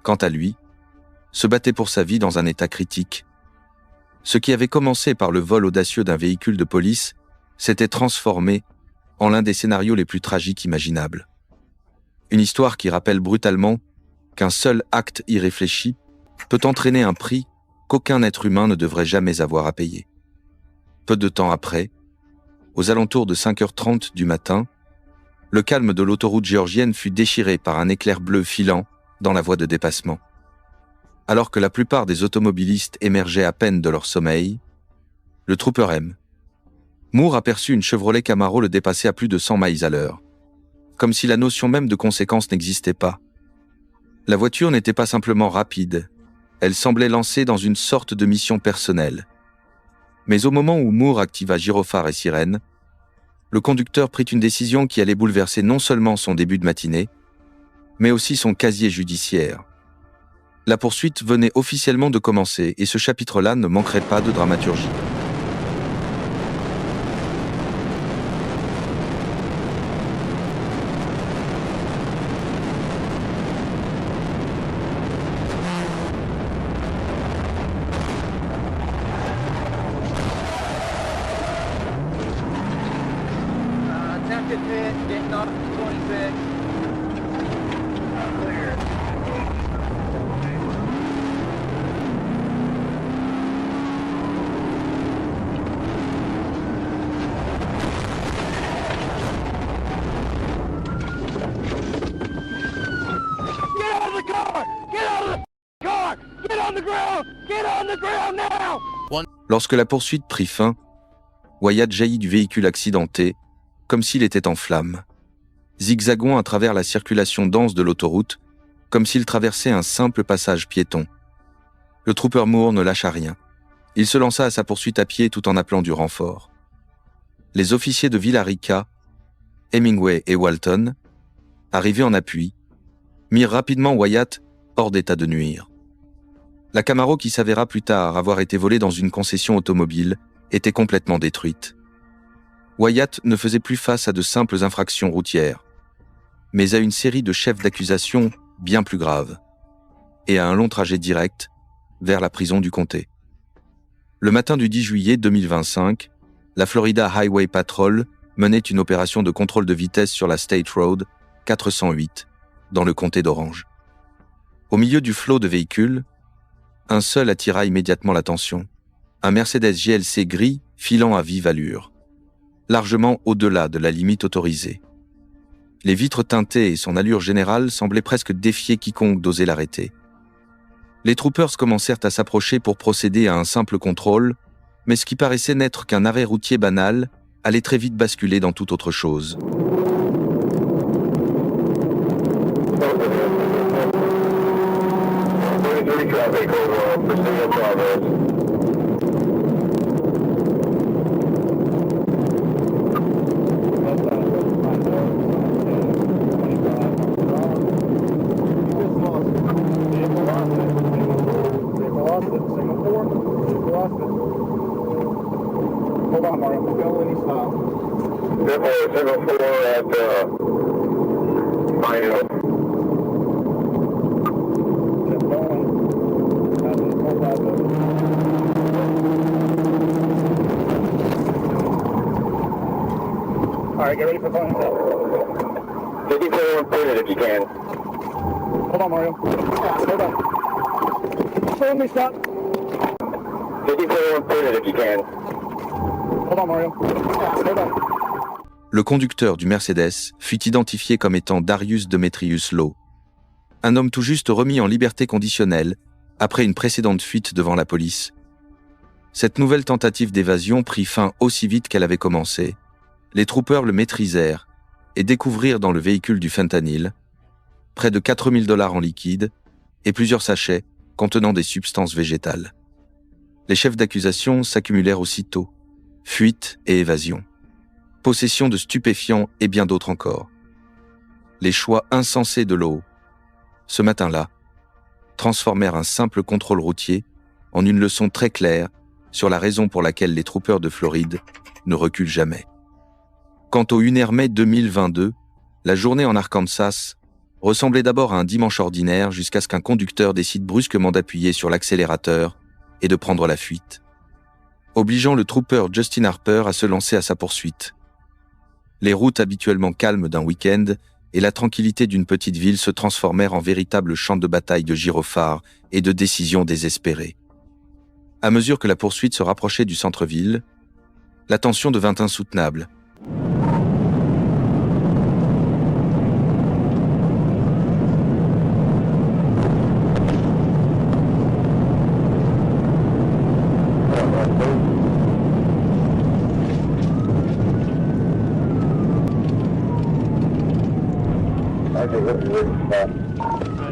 [SPEAKER 1] quant à lui, se battait pour sa vie dans un état critique. Ce qui avait commencé par le vol audacieux d'un véhicule de police s'était transformé en l'un des scénarios les plus tragiques imaginables. Une histoire qui rappelle brutalement qu'un seul acte irréfléchi peut entraîner un prix qu'aucun être humain ne devrait jamais avoir à payer. Peu de temps après, aux alentours de 5h30 du matin, le calme de l'autoroute géorgienne fut déchiré par un éclair bleu filant dans la voie de dépassement. Alors que la plupart des automobilistes émergeaient à peine de leur sommeil, le Trooper M. Moore aperçut une Chevrolet Camaro le dépasser à plus de 100 miles à l'heure, comme si la notion même de conséquence n'existait pas. La voiture n'était pas simplement rapide, elle semblait lancée dans une sorte de mission personnelle. Mais au moment où Moore activa gyrophare et sirène, le conducteur prit une décision qui allait bouleverser non seulement son début de matinée, mais aussi son casier judiciaire. La poursuite venait officiellement de commencer et ce chapitre-là ne manquerait pas de dramaturgie.
[SPEAKER 2] Attempted pit, getting off 26. Clear. Get out of the car! Get out of the car! Get on the ground! Get on the ground now!
[SPEAKER 1] Lorsque la poursuite prit fin, Wyatt jaillit du véhicule accidenté, comme s'il était en flammes, zigzagant à travers la circulation dense de l'autoroute, comme s'il traversait un simple passage piéton. Le Trooper Moore ne lâcha rien. Il se lança à sa poursuite à pied tout en appelant du renfort. Les officiers de Villa Rica, Hemingway et Walton, arrivés en appui, mirent rapidement Wyatt hors d'état de nuire. La Camaro qui s'avéra plus tard avoir été volée dans une concession automobile était complètement détruite. Wyatt ne faisait plus face à de simples infractions routières, mais à une série de chefs d'accusation bien plus graves, et à un long trajet direct vers la prison du comté. Le matin du 10 juillet 2025, la Florida Highway Patrol menait une opération de contrôle de vitesse sur la State Road 408, dans le comté d'Orange. Au milieu du flot de véhicules, un seul attira immédiatement l'attention, un Mercedes GLC gris filant à vive allure. largement au-delà de la limite autorisée. Les vitres teintées et son allure générale semblaient presque défier quiconque d'oser l'arrêter. Les troopers commencèrent à s'approcher pour procéder à un simple contrôle, mais ce qui paraissait n'être qu'un arrêt routier banal allait très vite basculer dans toute autre chose.
[SPEAKER 5] Hold on, Mario. We'll go when he stops.
[SPEAKER 6] Single 4 at Mayo.
[SPEAKER 5] Just going. All right, get ready for going.
[SPEAKER 6] 54 pointed if you can.
[SPEAKER 5] Hold on, Mario. Hold on. Hold me, stop.
[SPEAKER 6] 54 pointed if you can.
[SPEAKER 5] Hold on, Mario. Hold on.
[SPEAKER 1] Le conducteur du Mercedes fut identifié comme étant Darius Demetrius Lowe, un homme tout juste remis en liberté conditionnelle après une précédente fuite devant la police. Cette nouvelle tentative d'évasion prit fin aussi vite qu'elle avait commencé. Les troopers le maîtrisèrent et découvrirent dans le véhicule du fentanyl, près de 4 000 $ en liquide et plusieurs sachets contenant des substances végétales. Les chefs d'accusation s'accumulèrent aussitôt, fuite et évasion, possession de stupéfiants et bien d'autres encore. Les choix insensés de Lowe, ce matin-là, transformèrent un simple contrôle routier en une leçon très claire sur la raison pour laquelle les troopers de Floride ne reculent jamais. Quant au 1er mai 2022, la journée en Arkansas ressemblait d'abord à un dimanche ordinaire jusqu'à ce qu'un conducteur décide brusquement d'appuyer sur l'accélérateur et de prendre la fuite, obligeant le trooper Justin Harper à se lancer à sa poursuite. Les routes habituellement calmes d'un week-end et la tranquillité d'une petite ville se transformèrent en véritable champ de bataille de gyrophares et de décisions désespérées. À mesure que la poursuite se rapprochait du centre-ville, la tension devint insoutenable.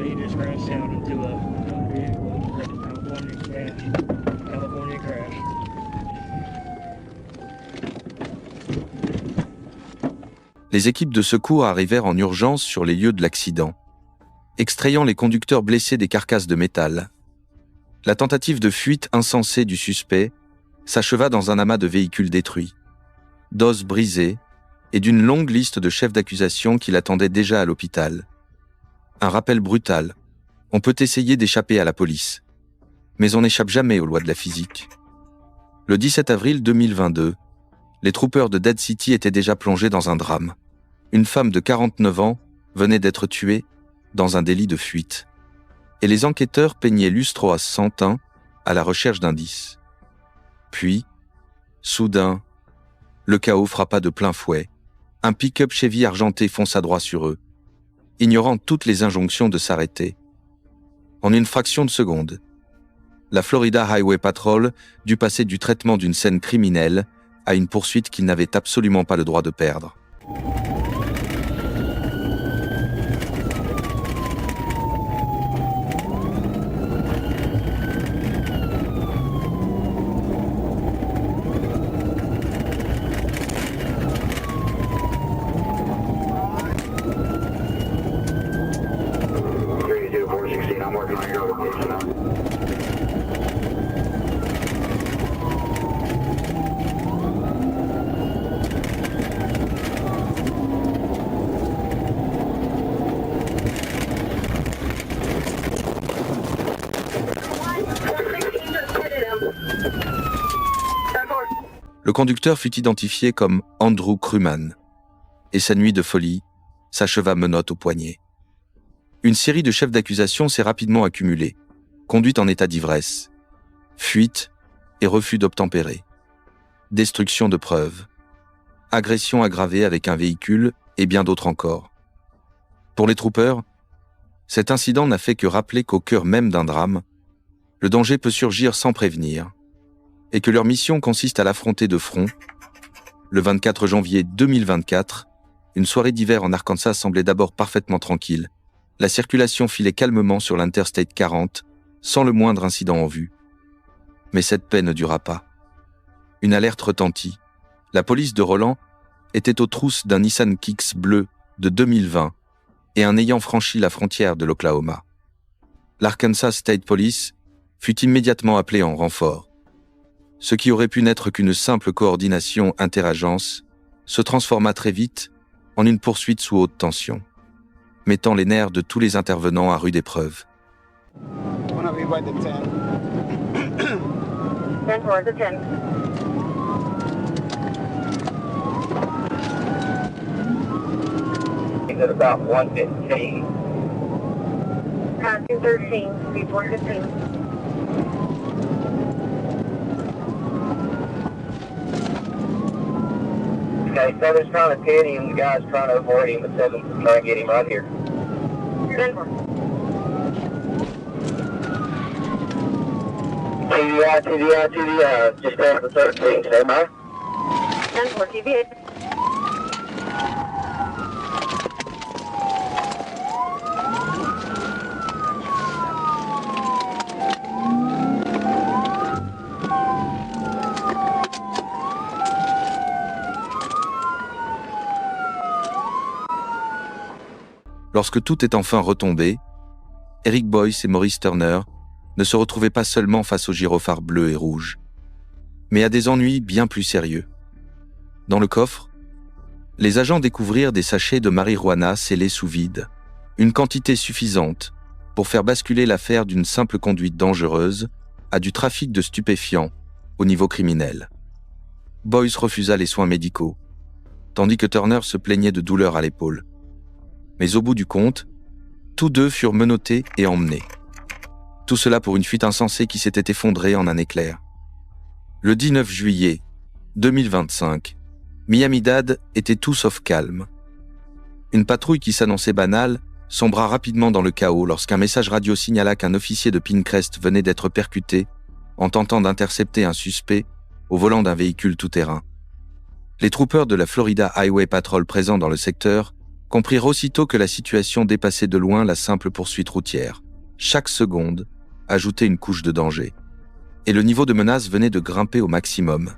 [SPEAKER 8] He just crashed out into a California crash.
[SPEAKER 1] Les équipes de secours arrivèrent en urgence sur les lieux de l'accident, extrayant les conducteurs blessés des carcasses de métal. La tentative de fuite insensée du suspect s'acheva dans un amas de véhicules détruits, d'os brisés et d'une longue liste de chefs d'accusation qui l'attendaient déjà à l'hôpital. Un rappel brutal. On peut essayer d'échapper à la police, mais on n'échappe jamais aux lois de la physique. Le 17 avril 2022, les troopers de Dead City étaient déjà plongés dans un drame. Une femme de 49 ans venait d'être tuée dans un délit de fuite, et les enquêteurs peignaient Lustro à Santin à la recherche d'indices. Puis, soudain, le chaos frappa de plein fouet. Un pick-up Chevy argenté fonça droit sur eux, ignorant toutes les injonctions de s'arrêter. En une fraction de seconde, la Florida Highway Patrol dut passer du traitement d'une scène criminelle à une poursuite qu'ils n'avaient absolument pas le droit de perdre. Le conducteur fut identifié comme Andrew Kruman, et sa nuit de folie s'acheva menottes au poignet. Une série de chefs d'accusation s'est rapidement accumulée, conduite en état d'ivresse, fuite et refus d'obtempérer, destruction de preuves, agression aggravée avec un véhicule et bien d'autres encore. Pour les troopers, cet incident n'a fait que rappeler qu'au cœur même d'un drame, le danger peut surgir sans prévenir, et que leur mission consiste à l'affronter de front. Le 24 janvier 2024, une soirée d'hiver en Arkansas semblait d'abord parfaitement tranquille. La circulation filait calmement sur l'Interstate 40, sans le moindre incident en vue. Mais cette paix ne dura pas. Une alerte retentit. La police de Roland était aux trousses d'un Nissan Kicks bleu de 2020 et un ayant franchi la frontière de l'Oklahoma. L'Arkansas State Police fut immédiatement appelé en renfort. Ce qui aurait pu n'être qu'une simple coordination interagences se transforma très vite en une poursuite sous haute tension, mettant les nerfs de tous les intervenants à rude épreuve.
[SPEAKER 3] 10 towards the 10.
[SPEAKER 6] He's at about 115.
[SPEAKER 3] 213, speed 415.
[SPEAKER 6] Okay, 7's trying to pin him, the guy's trying to avoid him, but 7's trying to get him right here.
[SPEAKER 3] 10-4.
[SPEAKER 6] TDI, just after 13, stand by.
[SPEAKER 3] 10-4, TVA.
[SPEAKER 1] Lorsque tout est enfin retombé, Eric Boyce et Maurice Turner ne se retrouvaient pas seulement face aux gyrophares bleus et rouges, mais à des ennuis bien plus sérieux. Dans le coffre, les agents découvrirent des sachets de marijuana scellés sous vide, une quantité suffisante pour faire basculer l'affaire d'une simple conduite dangereuse à du trafic de stupéfiants au niveau criminel. Boyce refusa les soins médicaux, tandis que Turner se plaignait de douleurs à l'épaule. Mais au bout du compte, tous deux furent menottés et emmenés. Tout cela pour une fuite insensée qui s'était effondrée en un éclair. Le 19 juillet 2025, Miami-Dade était tout sauf calme. Une patrouille qui s'annonçait banale sombra rapidement dans le chaos lorsqu'un message radio signala qu'un officier de Pinecrest venait d'être percuté en tentant d'intercepter un suspect au volant d'un véhicule tout-terrain. Les troopers de la Florida Highway Patrol présents dans le secteur comprirent aussitôt que la situation dépassait de loin la simple poursuite routière. Chaque seconde ajoutait une couche de danger. Et le niveau de menace venait de grimper au maximum.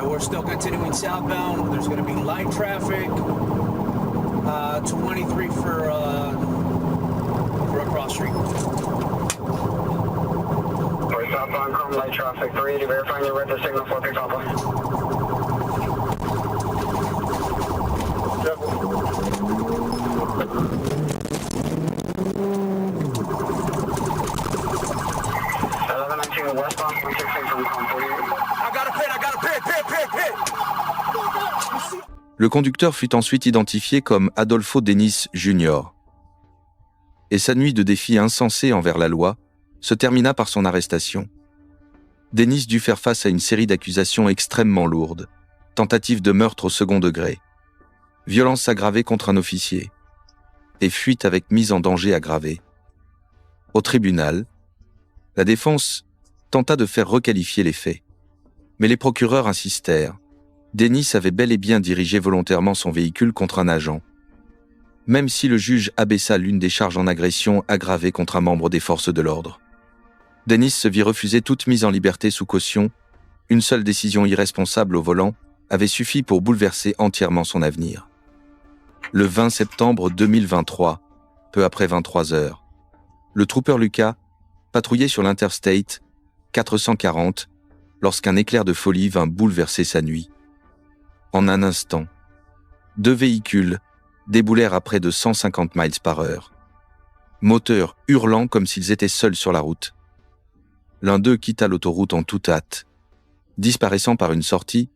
[SPEAKER 9] We're still continuing southbound. There's going to be light traffic. 23 for a cross street.
[SPEAKER 6] We're southbound, Chrome light traffic 380, verifying you read the signal 43 Papa. Westbound, 116 from Chrome 48.
[SPEAKER 9] I got a pit.
[SPEAKER 1] Le conducteur fut ensuite identifié comme Adolfo Dennis Jr. Et sa nuit de défis insensés envers la loi se termina par son arrestation. Dennis dut faire face à une série d'accusations extrêmement lourdes, tentative de meurtre au second degré, violence aggravée contre un officier, et fuite avec mise en danger aggravée. Au tribunal, la défense tenta de faire requalifier les faits, mais les procureurs insistèrent. Dennis avait bel et bien dirigé volontairement son véhicule contre un agent, même si le juge abaissa l'une des charges en agression aggravée contre un membre des forces de l'ordre. Dennis se vit refuser toute mise en liberté sous caution. Une seule décision irresponsable au volant avait suffi pour bouleverser entièrement son avenir. Le 20 septembre 2023, peu après 23 heures, le trooper Lucas patrouillait sur l'Interstate 440 lorsqu'un éclair de folie vint bouleverser sa nuit. En un instant, 2 véhicules déboulèrent à près de 150 miles par heure, moteurs hurlant comme s'ils étaient seuls sur la route. L'un d'eux quitta l'autoroute en toute hâte, disparaissant par une sortie,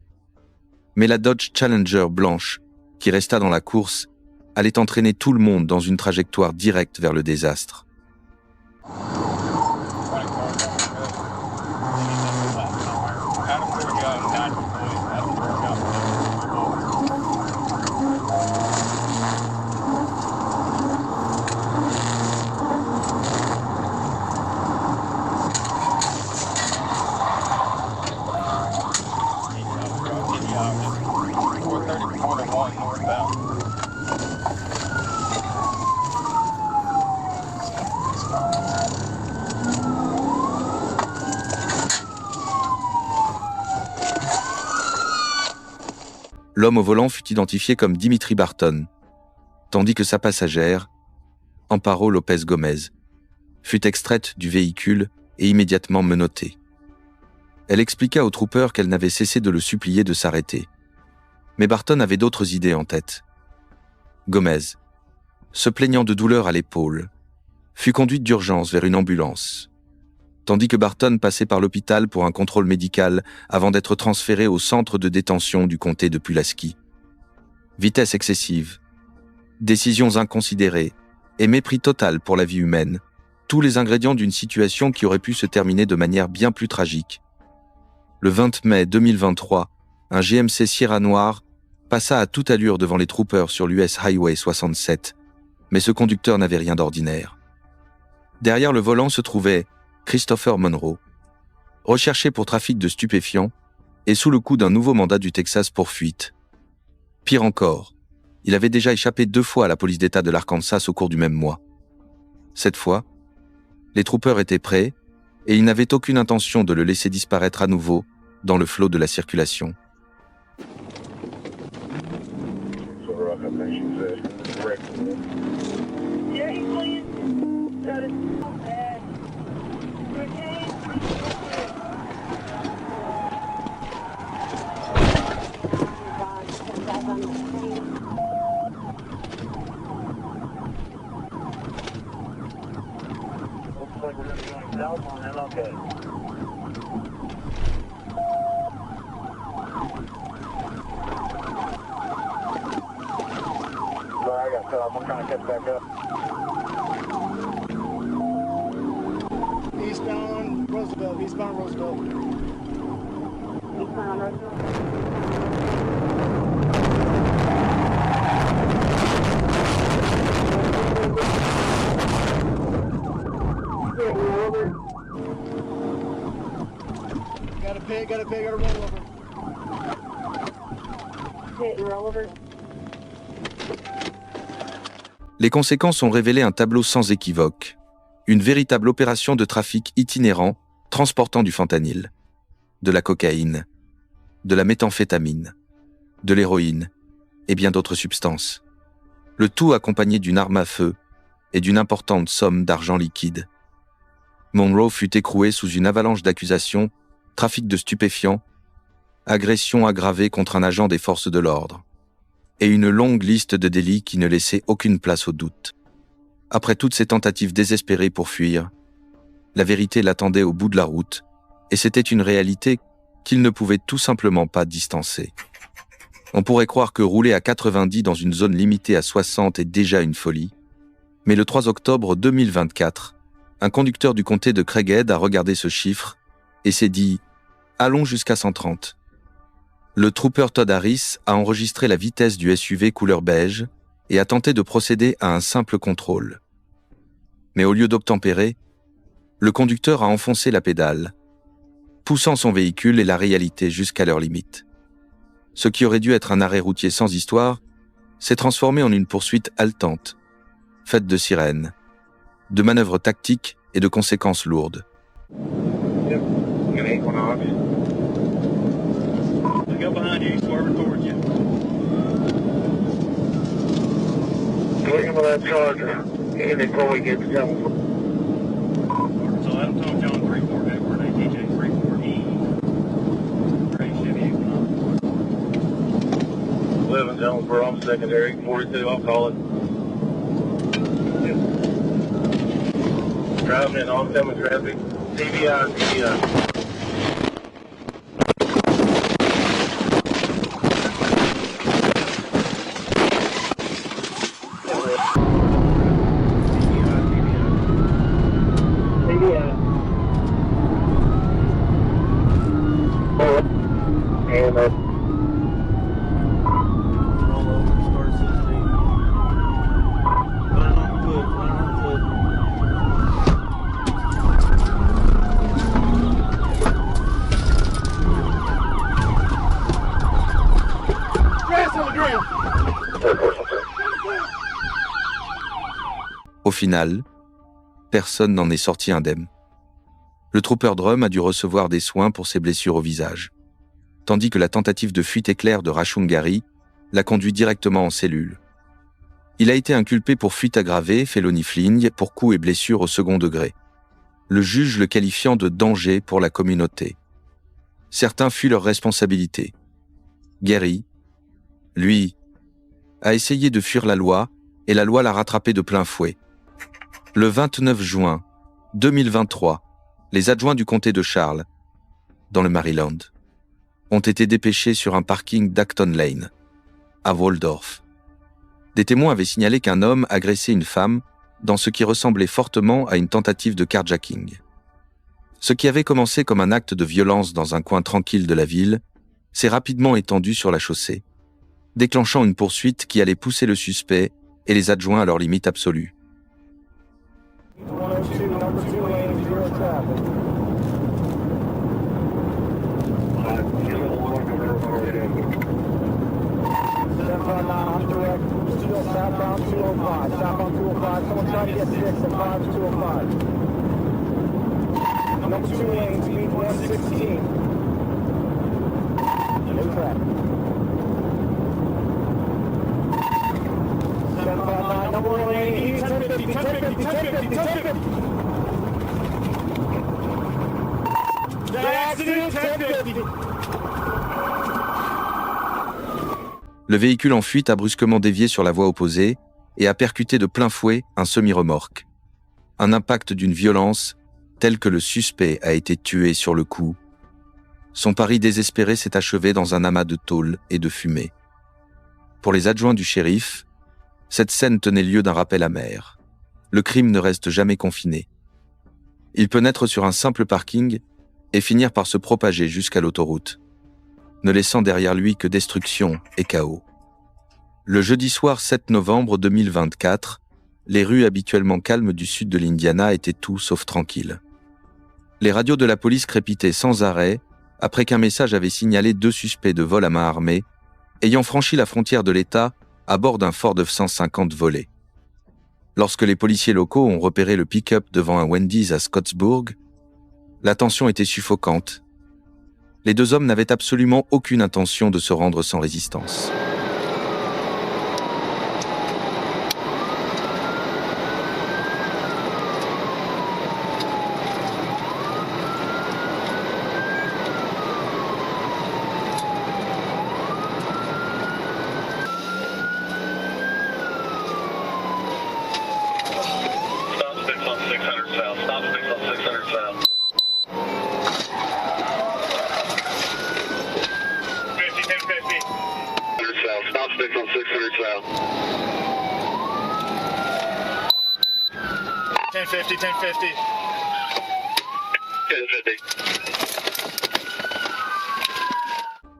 [SPEAKER 1] mais la Dodge Challenger blanche qui resta dans la course, allait entraîner tout le monde dans une trajectoire directe vers le désastre. L'homme au volant fut identifié comme Dimitri Barton, tandis que sa passagère, Amparo Lopez Gomez, fut extraite du véhicule et immédiatement menottée. Elle expliqua aux troopers qu'elle n'avait cessé de le supplier de s'arrêter. Mais Barton avait d'autres idées en tête. Gomez, se plaignant de douleurs à l'épaule, fut conduite d'urgence vers une ambulance, tandis que Barton passait par l'hôpital pour un contrôle médical avant d'être transféré au centre de détention du comté de Pulaski. Vitesse excessive, décisions inconsidérées et mépris total pour la vie humaine, tous les ingrédients d'une situation qui aurait pu se terminer de manière bien plus tragique. Le 20 mai 2023, un GMC Sierra Noir passa à toute allure devant les troopers sur l'US Highway 67, mais ce conducteur n'avait rien d'ordinaire. Derrière le volant se trouvait Christopher Monroe, recherché pour trafic de stupéfiants et sous le coup d'un nouveau mandat du Texas pour fuite. Pire encore, il avait déjà échappé 2 fois à la police d'État de l'Arkansas au cours du même mois. Cette fois, les troopers étaient prêts et ils n'avaient aucune intention de le laisser disparaître à nouveau dans le flot de la circulation.
[SPEAKER 6] I'm trying to catch back up.
[SPEAKER 5] Eastbound Roosevelt, eastbound Roosevelt.
[SPEAKER 3] Eastbound Roosevelt.
[SPEAKER 5] Got a pig, got a rollover.
[SPEAKER 3] Hit and rollover.
[SPEAKER 1] Les conséquences ont révélé un tableau sans équivoque. Une véritable opération de trafic itinérant transportant du fentanyl, de la cocaïne, de la méthamphétamine, de l'héroïne et bien d'autres substances. Le tout accompagné d'une arme à feu et d'une importante somme d'argent liquide. Monroe fut écroué sous une avalanche d'accusations, trafic de stupéfiants, agression aggravée contre un agent des forces de l'ordre, et une longue liste de délits qui ne laissait aucune place au doute. Après toutes ces tentatives désespérées pour fuir, la vérité l'attendait au bout de la route, et c'était une réalité qu'il ne pouvait tout simplement pas distancer. On pourrait croire que rouler à 90 dans une zone limitée à 60 est déjà une folie, mais le 3 octobre 2024, un conducteur du comté de Craighead a regardé ce chiffre et s'est dit « Allons jusqu'à 130 ». Le trooper Todd Harris a enregistré la vitesse du SUV couleur beige et a tenté de procéder à un simple contrôle. Mais au lieu d'obtempérer, le conducteur a enfoncé la pédale, poussant son véhicule et la réalité jusqu'à leur limite. Ce qui aurait dû être un arrêt routier sans histoire s'est transformé en une poursuite haletante, faite de sirènes, de manœuvres tactiques et de conséquences lourdes.
[SPEAKER 6] Go behind you, swerving towards you. Looking for that Charger. And before we get to Jones. So Adam Tom John 34 Edward ATJ 34E. Gray Chevy Equinox. 11 Jonesboro, I'm secondary. 42, I'll call it. Yep. Driving in oncoming traffic. TBI.
[SPEAKER 1] Au final, personne n'en est sorti indemne. Le trooper Drum a dû recevoir des soins pour ses blessures au visage, tandis que la tentative de fuite éclair de Rachungari l'a conduit directement en cellule. Il a été inculpé pour fuite aggravée, felony fling, pour coups et blessures au second degré, le juge le qualifiant de danger pour la communauté. Certains fuient leurs responsabilités. Gary, lui, a essayé de fuir la loi et la loi l'a rattrapé de plein fouet. Le 29 juin 2023, les adjoints du comté de Charles, dans le Maryland, ont été dépêchés sur un parking d'Acton Lane, à Waldorf. Des témoins avaient signalé qu'un homme agressait une femme dans ce qui ressemblait fortement à une tentative de carjacking. Ce qui avait commencé comme un acte de violence dans un coin tranquille de la ville s'est rapidement étendu sur la chaussée, déclenchant une poursuite qui allait pousser le suspect et les adjoints à leur limite absolue. Le véhicule en fuite a brusquement dévié sur la voie opposée et a percuté de plein fouet un semi-remorque. Un impact d'une violence telle que le suspect a été tué sur le coup. Son pari désespéré s'est achevé dans un amas de tôle et de fumée. Pour les adjoints du shérif, cette scène tenait lieu d'un rappel amer. Le crime ne reste jamais confiné. Il peut naître sur un simple parking et finir par se propager jusqu'à l'autoroute, ne laissant derrière lui que destruction et chaos. Le jeudi soir 7 novembre 2024, les rues habituellement calmes du sud de l'Indiana étaient tout sauf tranquilles. Les radios de la police crépitaient sans arrêt après qu'un message avait signalé 2 suspects de vol à main armée ayant franchi la frontière de l'État à bord d'un Ford F-150 volé. Lorsque les policiers locaux ont repéré le pick-up devant un Wendy's à Scottsburg, la tension était suffocante. Les 2 hommes n'avaient absolument aucune intention de se rendre sans résistance.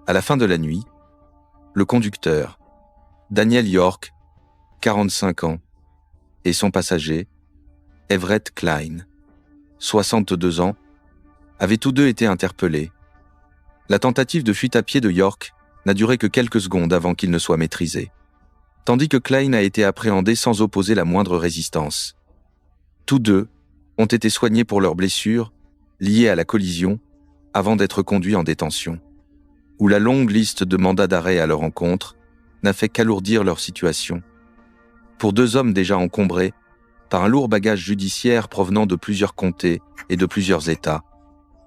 [SPEAKER 1] À la fin de la nuit, le conducteur, Daniel York, 45 ans, et son passager, Everett Klein, 62 ans, avaient tous deux été interpellés. La tentative de fuite à pied de York n'a duré que quelques secondes avant qu'il ne soit maîtrisé, tandis que Klein a été appréhendé sans opposer la moindre résistance. Tous deux ont été soignés pour leurs blessures liées à la collision avant d'être conduits en détention, où la longue liste de mandats d'arrêt à leur encontre n'a fait qu'alourdir leur situation. Pour 2 hommes déjà encombrés par un lourd bagage judiciaire provenant de plusieurs comtés et de plusieurs États,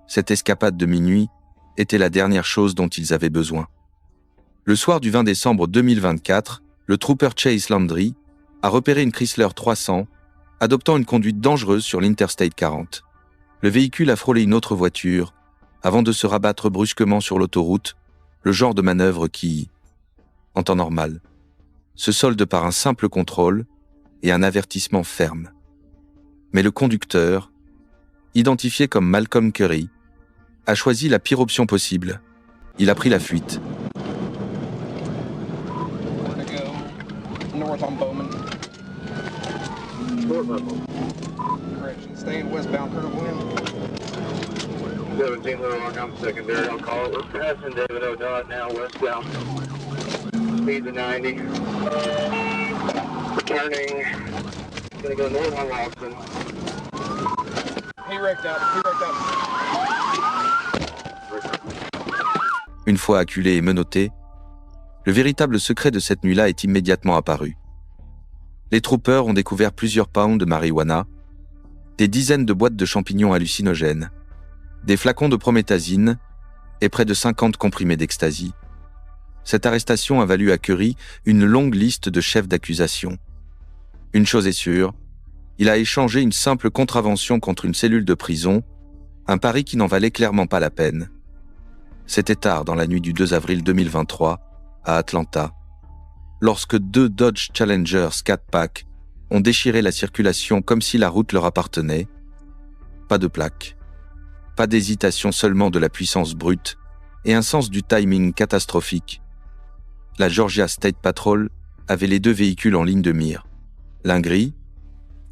[SPEAKER 1] cette escapade de minuit était la dernière chose dont ils avaient besoin. Le soir du 20 décembre 2024, le trooper Chase Landry a repéré une Chrysler 300 adoptant une conduite dangereuse sur l'Interstate 40. Le véhicule a frôlé une autre voiture avant de se rabattre brusquement sur l'autoroute, le genre de manœuvre qui, en temps normal, se solde par un simple contrôle et un avertissement ferme. Mais le conducteur, identifié comme Malcolm Curry, a choisi la pire option possible. Il a pris la fuite.
[SPEAKER 10] North on Bowman. Correction, staying westbound, Colonel Glenn.
[SPEAKER 6] 17 Little Rock, I'm secondary. I'll call it. We're passing David O'Donnell now, westbound. Speed speed to 90. Turning. Gonna go north on Lawson.
[SPEAKER 10] He wrecked out.
[SPEAKER 1] Une fois acculé et menotté, le véritable secret de cette nuit-là est immédiatement apparu. Les troopers ont découvert plusieurs pounds de marijuana, des dizaines de boîtes de champignons hallucinogènes, des flacons de prométhazine et près de 50 comprimés d'ecstasy. Cette arrestation a valu à Curry une longue liste de chefs d'accusation. Une chose est sûre, il a échangé une simple contravention contre une cellule de prison, un pari qui n'en valait clairement pas la peine. C'était tard dans la nuit du 2 avril 2023, à Atlanta, lorsque 2 Dodge Challenger Scat Pack ont déchiré la circulation comme si la route leur appartenait. Pas de plaque, pas d'hésitation, seulement de la puissance brute et un sens du timing catastrophique. La Georgia State Patrol avait les 2 véhicules en ligne de mire, l'un gris,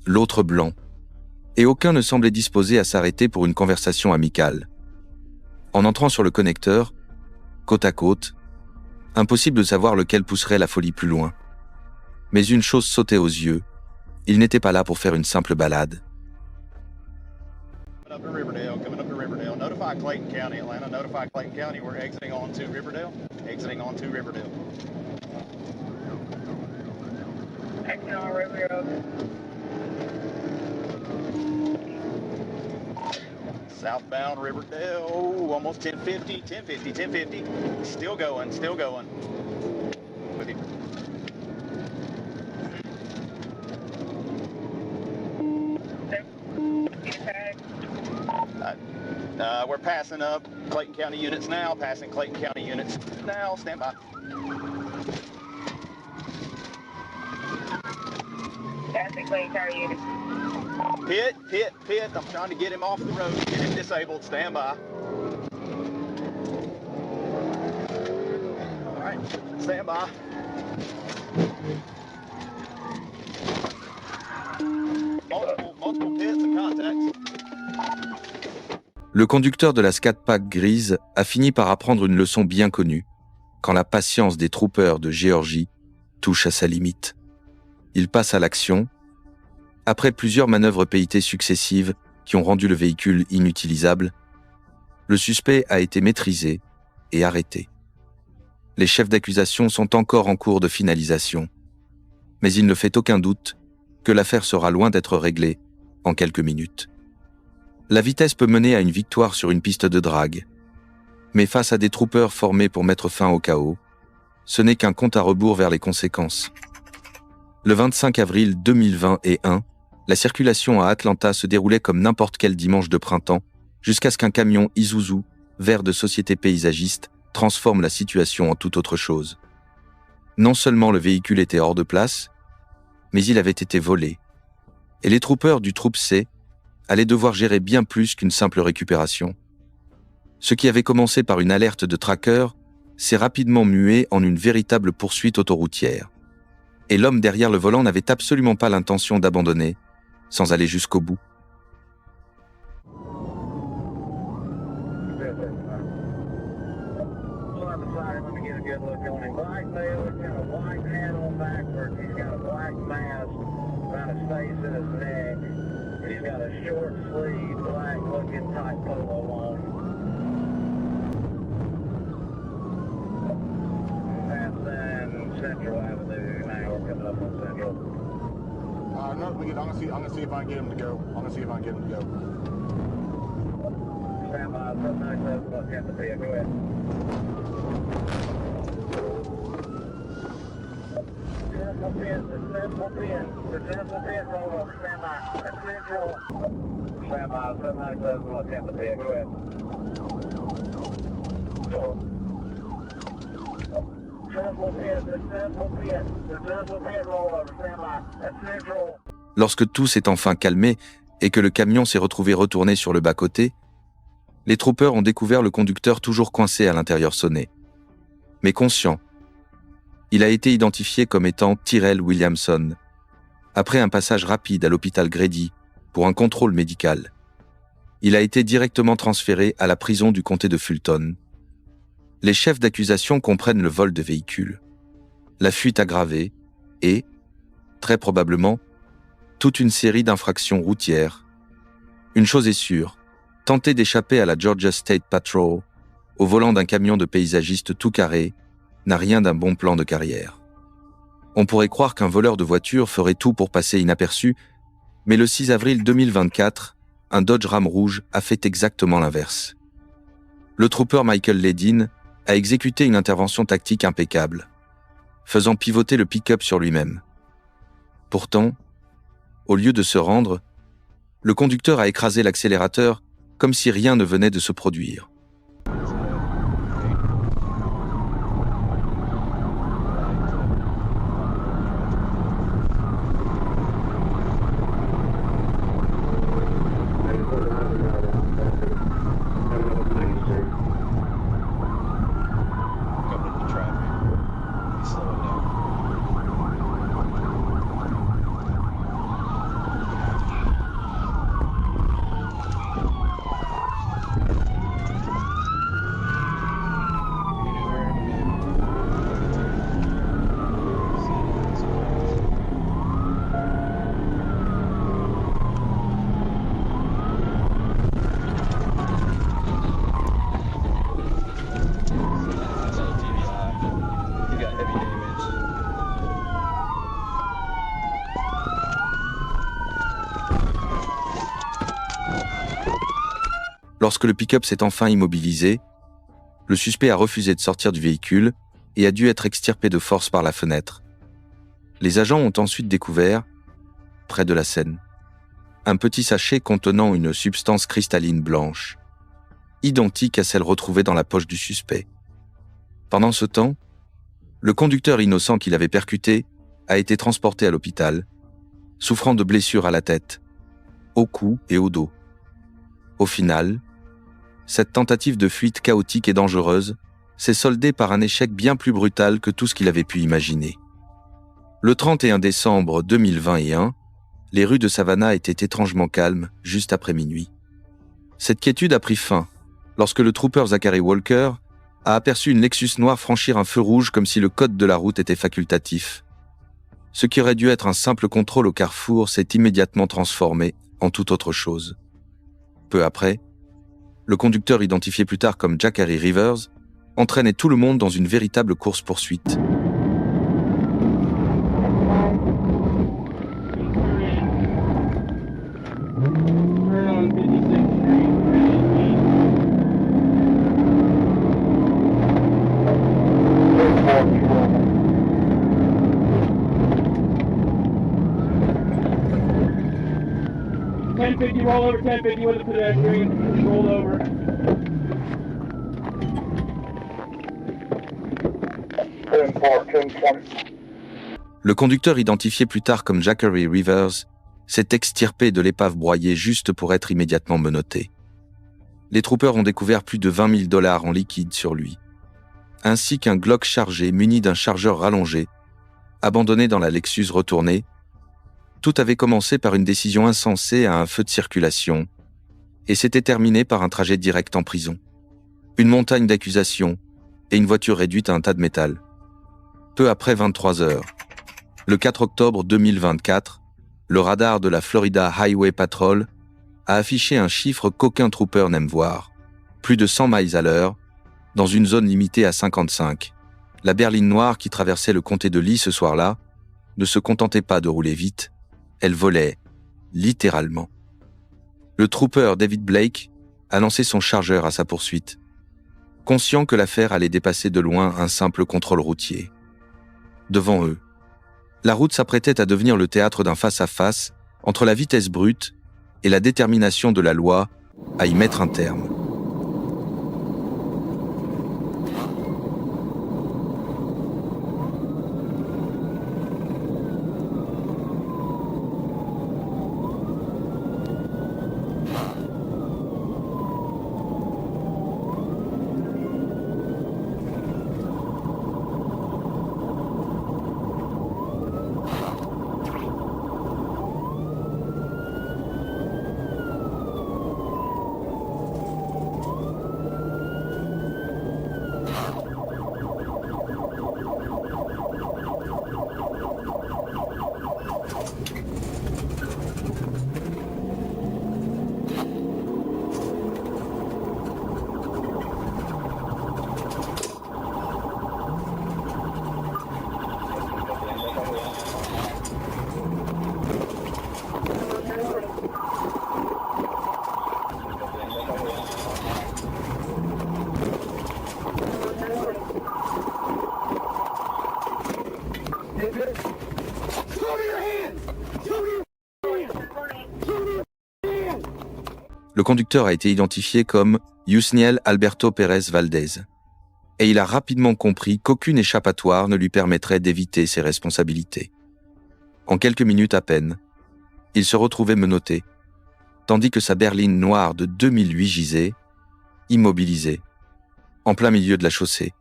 [SPEAKER 1] l'autre blanc, et aucun ne semblait disposé à s'arrêter pour une conversation amicale. En entrant sur le connecteur, côte à côte, impossible de savoir lequel pousserait la folie plus loin. Mais une chose sautait aux yeux, ils n'étaient pas là pour faire une simple balade.
[SPEAKER 6] Coming up to Riverdale. Notify Clayton County, Atlanta. Notify Clayton County. We're exiting onto Riverdale. Exiting onto Riverdale.
[SPEAKER 3] Exit on Riverdale.
[SPEAKER 6] Southbound Riverdale. Oh, almost 1050, 1050, 1050. Still going, still going. With you. We're passing up Clayton County units now. Passing Clayton County units now. Stand by.
[SPEAKER 3] Passing Clayton County units.
[SPEAKER 6] Pit. I'm trying to get him off the road. Get him disabled. Stand by. All right. Stand by. Multiple pits and contacts.
[SPEAKER 1] Le conducteur de la Scat Pack grise a fini par apprendre une leçon bien connue, quand la patience des troopers de Géorgie touche à sa limite. Il passe à l'action, après plusieurs manœuvres PIT successives qui ont rendu le véhicule inutilisable. Le suspect a été maîtrisé et arrêté. Les chefs d'accusation sont encore en cours de finalisation, mais il ne fait aucun doute que l'affaire sera loin d'être réglée en quelques minutes. La vitesse peut mener à une victoire sur une piste de drague, mais face à des troopers formés pour mettre fin au chaos, ce n'est qu'un compte à rebours vers les conséquences. Le 25 avril 2021, la circulation à Atlanta se déroulait comme n'importe quel dimanche de printemps, jusqu'à ce qu'un camion Isuzu, vert de société paysagiste, transforme la situation en toute autre chose. Non seulement le véhicule était hors de place, mais il avait été volé, et les troopers du Troupe C allaient devoir gérer bien plus qu'une simple récupération. Ce qui avait commencé par une alerte de tracker s'est rapidement mué en une véritable poursuite autoroutière. Et l'homme derrière le volant n'avait absolument pas l'intention d'abandonner, sans aller jusqu'au bout.
[SPEAKER 5] No, I'm gonna see if I can get him to go. I'm gonna see if I can get him to go.
[SPEAKER 6] Stand by, 797, go ahead. Central pit, roll over, stand by. That's central. Stand by, 797, go ahead.
[SPEAKER 1] Lorsque tout s'est enfin calmé et que le camion s'est retrouvé retourné sur le bas-côté, les troopers ont découvert le conducteur toujours coincé à l'intérieur sonné. Mais conscient, il a été identifié comme étant Tyrell Williamson, après un passage rapide à l'hôpital Grady pour un contrôle médical. Il a été directement transféré à la prison du comté de Fulton. Les chefs d'accusation comprennent le vol de véhicules, la fuite aggravée et, très probablement, toute une série d'infractions routières. Une chose est sûre, tenter d'échapper à la Georgia State Patrol, au volant d'un camion de paysagiste tout carré, n'a rien d'un bon plan de carrière. On pourrait croire qu'un voleur de voiture ferait tout pour passer inaperçu, mais le 6 avril 2024, un Dodge Ram rouge a fait exactement l'inverse. Le trooper Michael Ledin a exécuté une intervention tactique impeccable, faisant pivoter le pick-up sur lui-même. Pourtant, au lieu de se rendre, le conducteur a écrasé l'accélérateur comme si rien ne venait de se produire. Lorsque le pick-up s'est enfin immobilisé, le suspect a refusé de sortir du véhicule et a dû être extirpé de force par la fenêtre. Les agents ont ensuite découvert, près de la scène, un petit sachet contenant une substance cristalline blanche, identique à celle retrouvée dans la poche du suspect. Pendant ce temps, le conducteur innocent qui l'avait percuté a été transporté à l'hôpital, souffrant de blessures à la tête, au cou et au dos. Au final, cette tentative de fuite chaotique et dangereuse s'est soldée par un échec bien plus brutal que tout ce qu'il avait pu imaginer. Le 31 décembre 2021, les rues de Savannah étaient étrangement calmes juste après minuit. Cette quiétude a pris fin lorsque le trooper Zachary Walker a aperçu une Lexus noire franchir un feu rouge comme si le code de la route était facultatif. Ce qui aurait dû être un simple contrôle au carrefour s'est immédiatement transformé en toute autre chose. Peu après, le conducteur identifié plus tard comme Jackery Rivers entraînait tout le monde dans une véritable course-poursuite.
[SPEAKER 2] Roll over 1050 with a pedestrian. Roll over.
[SPEAKER 1] Le conducteur identifié plus tard comme Jackery Rivers s'est extirpé de l'épave broyée juste pour être immédiatement menotté. Les troopers ont découvert plus de $20 000 en liquide sur lui, ainsi qu'un Glock chargé muni d'un chargeur rallongé, abandonné dans la Lexus retournée. Tout avait commencé par une décision insensée à un feu de circulation et s'était terminé par un trajet direct en prison. Une montagne d'accusations et une voiture réduite à un tas de métal. Peu après 23 heures, le 4 octobre 2024, le radar de la Florida Highway Patrol a affiché un chiffre qu'aucun trooper n'aime voir, plus de 100 miles à l'heure, dans une zone limitée à 55. La berline noire qui traversait le comté de Lee ce soir-là ne se contentait pas de rouler vite, elle volait, littéralement. Le trooper David Blake a lancé son chargeur à sa poursuite, conscient que l'affaire allait dépasser de loin un simple contrôle routier. Devant eux, la route s'apprêtait à devenir le théâtre d'un face-à-face entre la vitesse brute et la détermination de la loi à y mettre un terme. Le conducteur a été identifié comme Yusniel Alberto Pérez Valdez, et il a rapidement compris qu'aucune échappatoire ne lui permettrait d'éviter ses responsabilités. En quelques minutes à peine, il se retrouvait menotté, tandis que sa berline noire de 2008 gisait, immobilisée, en plein milieu de la chaussée.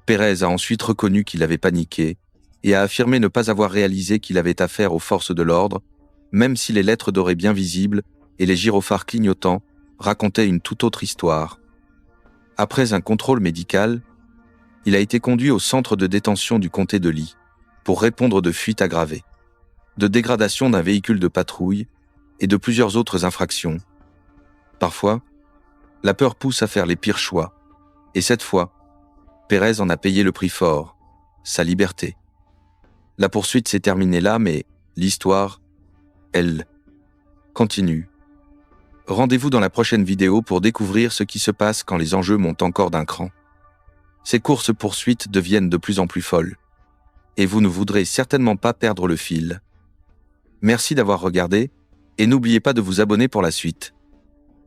[SPEAKER 1] Pérez a ensuite reconnu qu'il avait paniqué et a affirmé ne pas avoir réalisé qu'il avait affaire aux forces de l'ordre, même si les lettres dorées bien visibles et les gyrophares clignotants racontaient une toute autre histoire. Après un contrôle médical, il a été conduit au centre de détention du comté de Lee pour répondre de fuite aggravée, de dégradation d'un véhicule de patrouille et de plusieurs autres infractions. Parfois, la peur pousse à faire les pires choix, et cette fois, Pérez en a payé le prix fort, sa liberté. La poursuite s'est terminée là, mais l'histoire, elle, continue. Rendez-vous dans la prochaine vidéo pour découvrir ce qui se passe quand les enjeux montent encore d'un cran. Ces courses-poursuites deviennent de plus en plus folles, et vous ne voudrez certainement pas perdre le fil. Merci d'avoir regardé, et n'oubliez pas de vous abonner pour la suite.